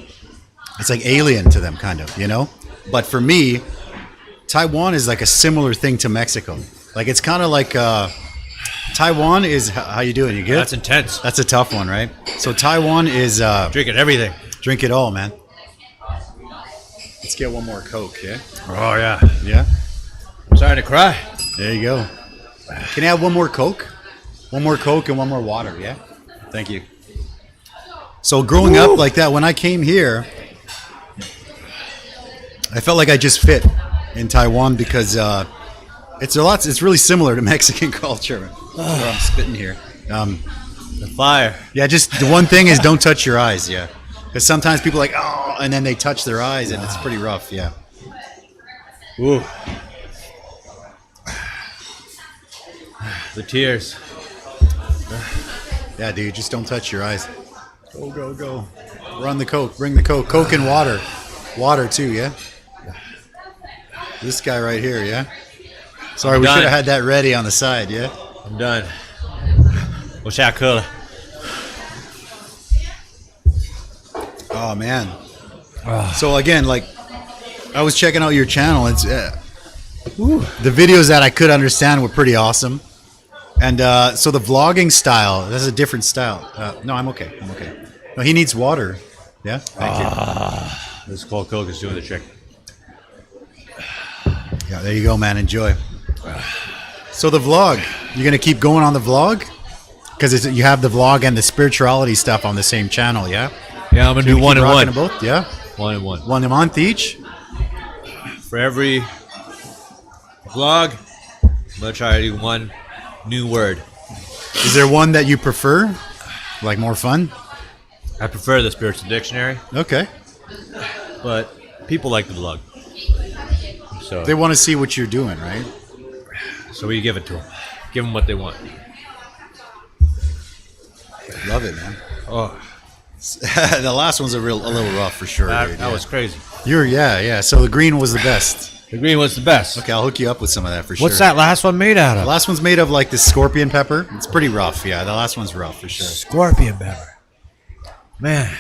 it's like alien to them, kind of, you know. But for me, Taiwan is like a similar thing to Mexico. Like it's kind of like Taiwan is how you doing? You good? That's intense. That's a tough one, right? So Taiwan is drinking everything. Drink it all, man. Let's get one more Coke, yeah? Oh yeah, yeah. I'm starting to cry. There you go. Can I have one more Coke? One more Coke and one more water, yeah? Thank you. So growing up like that, when I came here, I felt like I just fit in Taiwan because it's really similar to Mexican culture. I'm spitting here. The fire. Yeah, just the one thing is don't touch your eyes, yeah. Because sometimes people are like, oh, and then they touch their eyes and it's pretty rough, yeah. Ooh. The tears. Yeah, dude, just don't touch your eyes. Go, go, go. Run the Coke. Bring the Coke. Coke and water. Water, too, yeah? This guy right here, yeah? Sorry, we should have had that ready on the side, yeah? I'm done. Wish I could. Oh, man. So, again, like, I was checking out your channel. It's the videos that I could understand were pretty awesome. And so the vlogging style, that's a different style. No, I'm okay. I'm okay. No, he needs water. Yeah? Thank you. This cold Coke is doing the trick. Yeah, there you go, man. Enjoy. So the vlog, you're going to keep going on the vlog? Because you have the vlog and the spirituality stuff on the same channel, yeah? Yeah, I'm going to do one and one. Both? Yeah? One and one. One a month each? For every vlog, I'm going to try to do one new word. Is there one that you prefer? Like more fun? I prefer the Spiritual Dictionary. Okay. But people like the vlog. So they want to see what you're doing, right? So we give it to them. Give them what they want. Love it, man. Oh. The last one's a little rough for sure. That was crazy. Yeah. So the green was the best. The green was the best. Okay, I'll hook you up with some of that for sure. What's that last one made out of? The last one's made of like this scorpion pepper. It's pretty rough, yeah. The last one's rough for sure. Scorpion pepper. Man.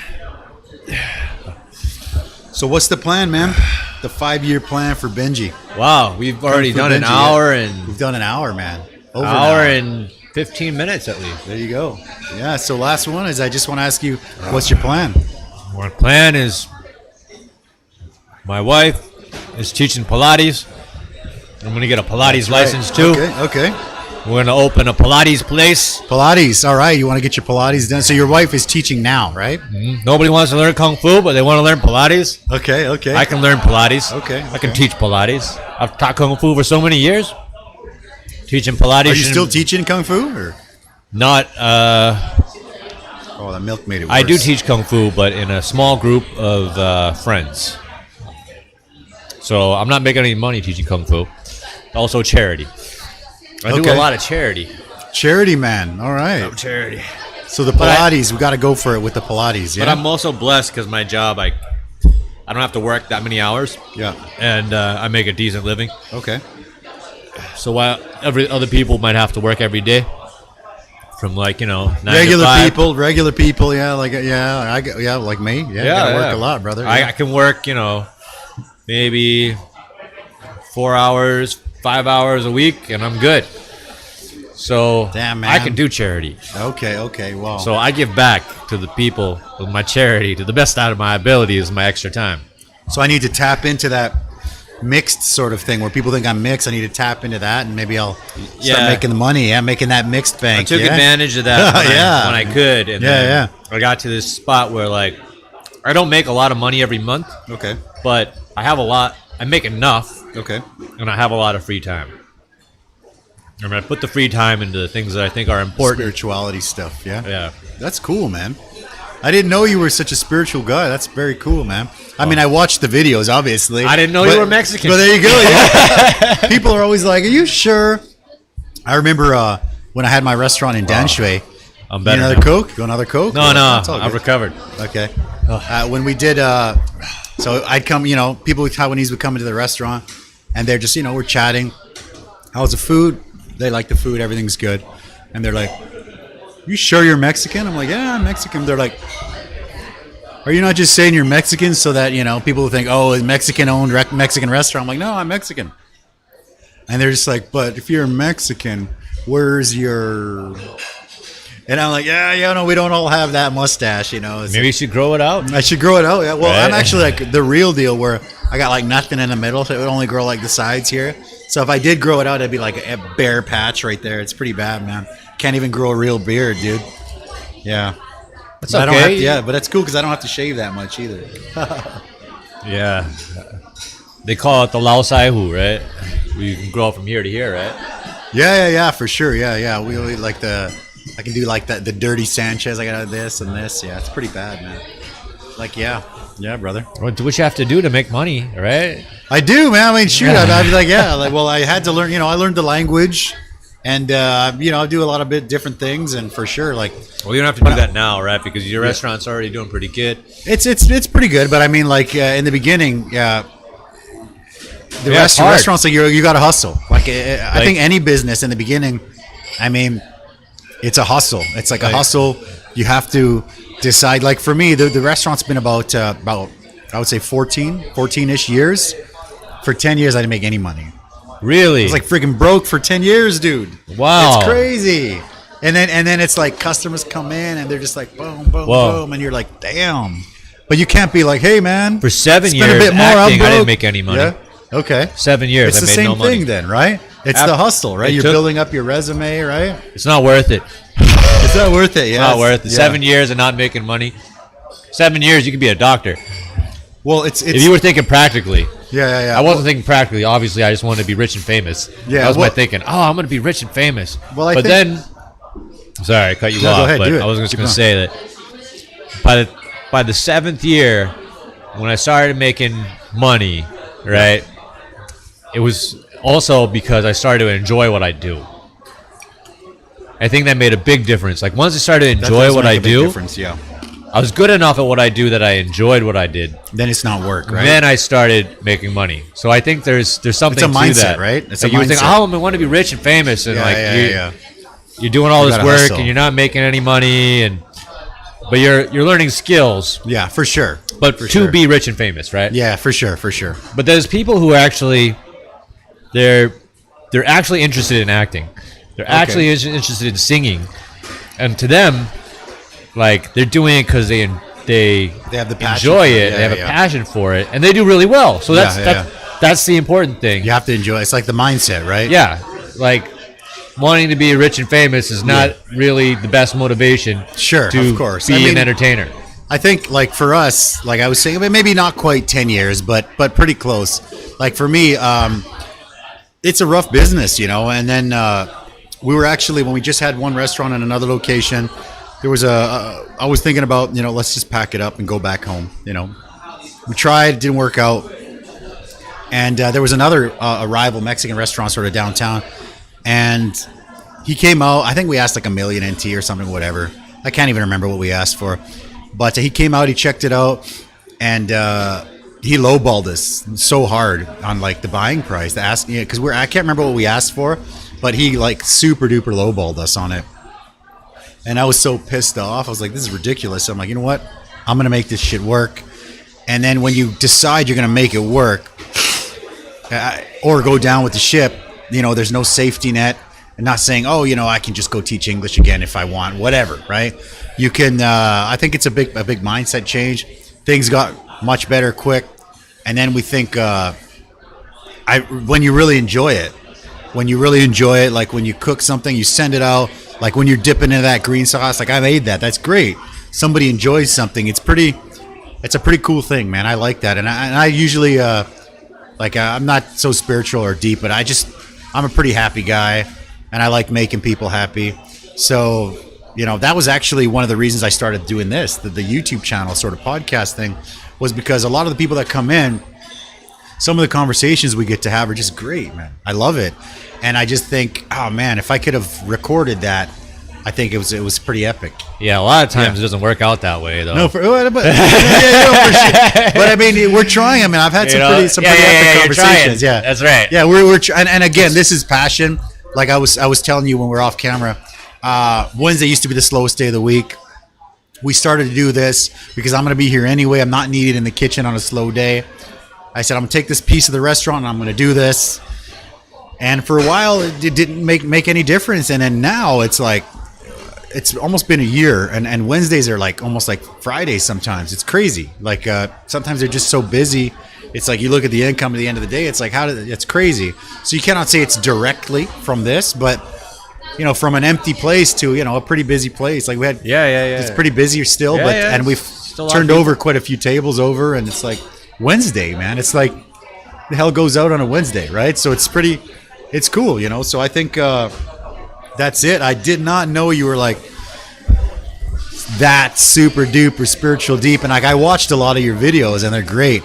So what's the plan, man? The 5-year plan for Benji. Wow, we've already done an hour and... We've done an hour, man. Over an hour and 15 minutes at least. There you go. Yeah, so last one is I just want to ask you, what's your plan? My plan is my wife is teaching Pilates. I'm going to get a Pilates license too. Okay. We're going to open a Pilates place. Pilates, all right. You want to get your Pilates done. So your wife is teaching now, right? Mm-hmm. Nobody wants to learn Kung Fu, but they want to learn Pilates. Okay. I can learn Pilates. Okay. I can teach Pilates. I've taught Kung Fu for so many years. Teaching Pilates. Are you still teaching Kung Fu? Or? Not. Oh, the milk made it worse. I do teach Kung Fu, but in a small group of friends. So I'm not making any money teaching Kung Fu. Also charity. I do a lot of charity. Charity, man. All right. No, charity. So the Pilates, we got to go for it with the Pilates, yeah? But I'm also blessed because my job, I don't have to work that many hours. Yeah. And I make a decent living. Okay. So while other people might have to work every day, from 9 regular to 5. Regular people, yeah, like like me, gotta work a lot, brother. I can work, maybe 4 hours, 5 hours a week, and I'm good. So damn, man. I can do charity. Okay, wow. So I give back to the people with my charity to the best out of my abilities, my extra time. So I need to tap into that mixed sort of thing where people think I'm mixed. I need to tap into that, and maybe I'll start making the money. Yeah, making that mixed bank. I took advantage of that when I could. And then I got to this spot where I don't make a lot of money every month. Okay. But I have a lot. I make enough. Okay. And I have a lot of free time. I'm going to put the free time into the things that I think are important. Spirituality stuff, yeah? Yeah. That's cool, man. I didn't know you were such a spiritual guy. That's very cool, man. I mean, I watched the videos, obviously. I didn't know you were Mexican. But there you go. Yeah. People are always like, "Are you sure?" I remember when I had my restaurant in Danshui. I'm better. Another Coke? You want another Coke? No, I've recovered. Okay. When we did, so I'd come. People Taiwanese would come into the restaurant, and they're just, we're chatting. How's the food? They like the food. Everything's good, and they're like, "You sure you're Mexican?" I'm like, "Yeah, I'm Mexican." They're like, "Are you not just saying you're Mexican so that people will think, oh, a Mexican-owned Mexican restaurant?" I'm like, "No, I'm Mexican." And they're just like, "But if you're Mexican, where's your?" And I'm like, yeah, no, we don't all have that mustache, Maybe you should grow it out. I should grow it out. Yeah. Well, right? I'm actually like the real deal where I got like nothing in the middle, so it would only grow like the sides here. So if I did grow it out, it'd be like a bare patch right there. It's pretty bad, man. Can't even grow a real beard, dude. Yeah. That's okay. But that's cool because I don't have to shave that much either. Yeah. They call it the Lao Sai Hu, right? Where you can grow from here to here, right? Yeah, for sure. Yeah. We like I can do like the dirty Sanchez. I got this and this. Yeah, it's pretty bad, man. Like, yeah, brother. What you have to do to make money, right? I do, man. I mean, shoot, I'd be like, well, I had to learn. I learned the language, and I do a lot of different things, and for sure, like. Well, you don't have to do that now, right? Because your restaurant's already doing pretty good. It's pretty good, but I mean, like in the beginning, the restaurants, like you got to hustle. Like I think any business in the beginning, I mean. It's a hustle. It's like a hustle. You have to decide. Like for me, the restaurant's been about I would say 14-ish years. For 10 years, I didn't make any money. Really? I was like freaking broke for 10 years, dude. Wow. It's crazy. And then it's like customers come in and they're just like boom, boom, boom, and you're like, damn. But you can't be like, hey, man. For 7 years, a bit more, acting, I didn't make any money. Yeah. Okay. 7 years, it's I made no money. It's the same thing then, right? It's the hustle, right? You're building up your resume, right? It's not worth it. It's not worth it, yeah. It's not worth it. 7 years and not making money. 7 years, you could be a doctor. Well, it's if you were thinking practically. Yeah. I wasn't thinking practically. Obviously, I just wanted to be rich and famous. Yeah. That was my thinking. Oh, I'm going to be rich and famous. Well, sorry, I cut you off. Go ahead, but I was just going to say that by the 7th year, when I started making money, right, it was also because I started to enjoy what I do. I think that made a big difference. Like once I started to enjoy what I do, I was good enough at what I do that I enjoyed what I did. Then it's not work, right? Then I started making money. So I think there's something it's a mindset, to that, right? It's like a mindset. You would think, oh, I want to be rich and famous, and you're doing all this work hustle. and you're not making any money, but you're learning skills. Yeah, for sure. But to be rich and famous, right? Yeah, for sure. But there's people who actually they're actually interested in acting. They're actually interested in singing, and to them, like they're doing it because they have the passion enjoy it. They have a passion for it, and they do really well. So that's the important thing. You have to enjoy it. It's like the mindset, right? Yeah, like wanting to be rich and famous is not really the best motivation. Sure, to of course. Be an entertainer. I think, like for us, like I was saying, maybe not quite 10 years, but pretty close. Like for me, it's a rough business, and then we were actually, when we just had one restaurant in another location, there was I was thinking about, let's just pack it up and go back home. We tried, it didn't work out. And there was another a rival Mexican restaurant sort of downtown, and he came out. I think we asked like $1 million NT or something, whatever. I can't even remember what we asked for. But he came out, he checked it out, and he lowballed us so hard on like the buying price. Because I can't remember what we asked for, but he like super duper lowballed us on it. And I was so pissed off. I was like, this is ridiculous. So I'm like, you know what? I'm gonna make this shit work. And then when you decide you're gonna make it work, or go down with the ship, there's no safety net. And not saying, I can just go teach English again if I want, whatever, right? You can. I think it's a big mindset change. Things got much better quick, and then we think when you really enjoy it, like when you cook something, you send it out. Like when you're dipping into that green sauce, like I made that. That's great. Somebody enjoys something. It's a pretty cool thing, man. I like that, and I usually I'm not so spiritual or deep, but I'm a pretty happy guy. And I like making people happy. So, that was actually one of the reasons I started doing this, the YouTube channel sort of podcast thing, was because a lot of the people that come in, some of the conversations we get to have are just great, man. I love it. And I just think, oh man, if I could have recorded that, I think it was pretty epic. Yeah, a lot of times it doesn't work out that way, though. No, for sure. But I mean, we're trying. I mean, I've had some pretty epic conversations. Yeah, that's right. Yeah, and again, this is passion. Like I was telling you when we're off camera, Wednesday used to be the slowest day of the week. We started to do this because I'm going to be here anyway. I'm not needed in the kitchen on a slow day. I said, I'm going to take this piece of the restaurant and I'm going to do this. And for a while, it didn't make any difference. And then now it's like, it's almost been a year. And Wednesdays are like almost like Fridays sometimes. It's crazy. Like sometimes they're just so busy. It's like you look at the income at the end of the day. It's like, it's crazy. So you cannot say it's directly from this, but from an empty place to, a pretty busy place. Like we had, it's pretty busy still, and we've turned over quite a few tables over, and it's like Wednesday, man. It's like the hell goes out on a Wednesday, right? So it's cool, So I think that's it. I did not know you were like that super duper spiritual deep, and like I watched a lot of your videos, and they're great.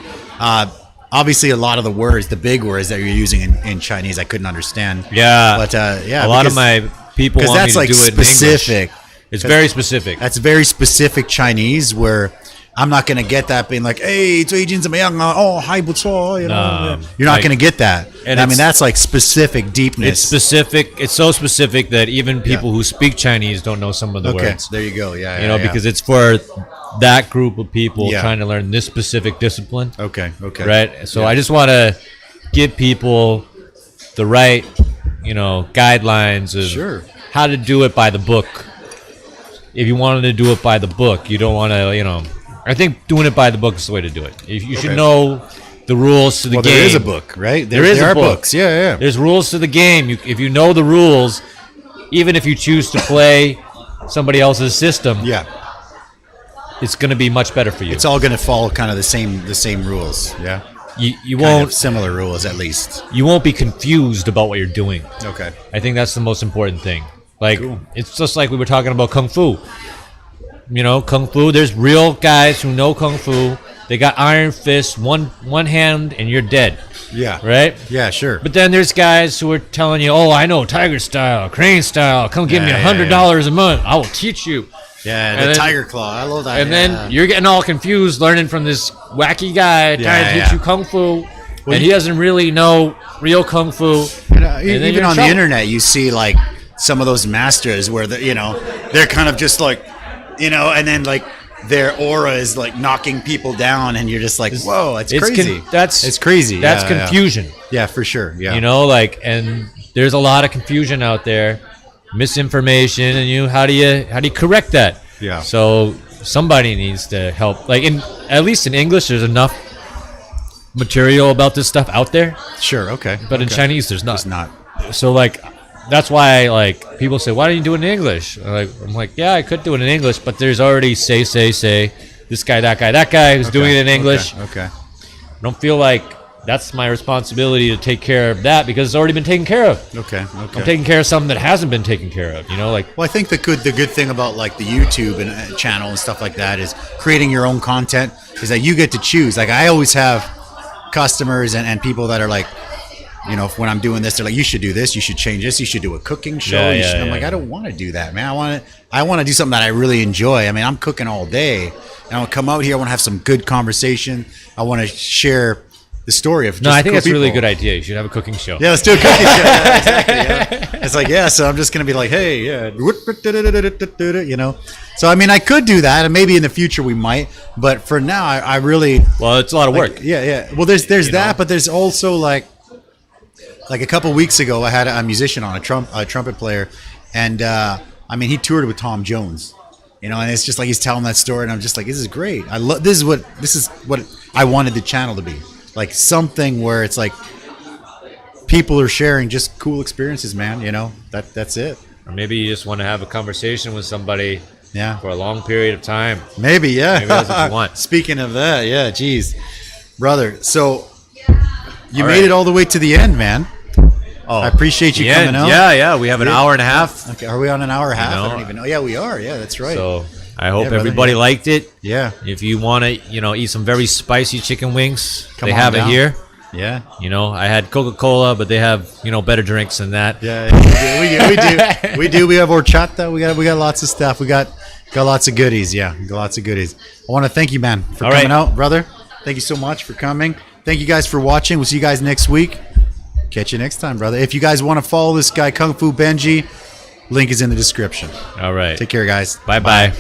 Obviously, a lot of the big words that you're using in Chinese, I couldn't understand. Yeah, but a lot of my people want me to do it specific. In English. It's very specific. That's very specific Chinese where I'm not going to get that being like, hey, 最近怎么样啊? Oh, 还不错, You're not going to get that. And I mean, that's like specific deepness. It's specific. It's so specific that even people who speak Chinese don't know some of the words. There you go. Yeah. Because it's for that group of people trying to learn this specific discipline. Okay. Right? So I just want to give people the right, guidelines of how to do it by the book. If you wanted to do it by the book, you don't want to, I think doing it by the book is the way to do it. You should know the rules to the game. There is a book, right? There are books. Yeah. There's rules to the game. If you know the rules, even if you choose to play somebody else's system, it's going to be much better for you. It's all going to follow kind of the same rules. Yeah. You won't similar rules at least. You won't be confused about what you're doing. Okay. I think that's the most important thing. Like It's just like we were talking about Kung Fu. Kung Fu, there's real guys who know Kung Fu. They got iron fists, one hand, and you're dead. Yeah. Right? Yeah, sure. But then there's guys who are telling you, oh, I know tiger style, crane style. Come give me $100 a month. I will teach you. Yeah, the tiger claw. I love that. And then you're getting all confused learning from this wacky guy trying to teach you Kung Fu. And he doesn't really know real Kung Fu. Even on the internet, you see like some of those masters where they're kind of just like, and then like their aura is like knocking people down, and you're just like, whoa, it's crazy. It's crazy. That's confusion. Yeah, for sure. Yeah. And there's a lot of confusion out there, misinformation, and how do you correct that? Yeah. So somebody needs to help. Like at least in English, there's enough material about this stuff out there. Sure. Okay. But in Chinese, there's not. There's not. So like. That's why, people say, why don't you do it in English? I'm like, yeah, I could do it in English, but there's already say, this guy, that guy who's doing it in English. Okay. I don't feel like that's my responsibility to take care of that because it's already been taken care of. Okay. I'm taking care of something that hasn't been taken care of, Well, I think the good thing about like the YouTube and channel and stuff like that is creating your own content is that you get to choose. Like I always have customers and people that are like, when I'm doing this, they're like, you should do this, you should change this, you should do a cooking show. I'm like, I don't want to do that, man. I want to do something that I really enjoy. I mean, I'm cooking all day, and I want to come out here. I want to have some good conversation. I want to share the story of. I think that's a really good idea. You should have a cooking show. Yeah, let's do a cooking show. Yeah, exactly. Yeah. It's like, so I'm just gonna be like, hey, So I mean, I could do that, and maybe in the future we might. But for now, I really. Well, it's a lot of work. Yeah. Well, there's that, but there's also like a couple weeks ago, I had a musician on, a trumpet player, and he toured with Tom Jones, and it's just like he's telling that story, and I'm just like, this is great. This is what I wanted the channel to be, like something where it's like people are sharing just cool experiences, man. That's it. Or maybe you just want to have a conversation with somebody, for a long period of time. Maybe that's what you want. Speaking of that, geez, brother. So you made it all the way to the end, man. I appreciate you coming out. Yeah. We have an hour and a half. Okay, are we on an hour and a half? I don't even know. Yeah, we are. Yeah, that's right. So I hope everybody liked it. Yeah. If you want to, eat some very spicy chicken wings, they have it here. Yeah. I had Coca-Cola, but they have, better drinks than that. Yeah, we do. We have horchata. We got lots of stuff. We got lots of goodies. Yeah, got lots of goodies. I want to thank you, man, for coming out, brother. Thank you so much for coming. Thank you guys for watching. We'll see you guys next week. Catch you next time, brother. If you guys want to follow this guy, Kung Fu Benji, link is in the description. All right. Take care, guys. Bye.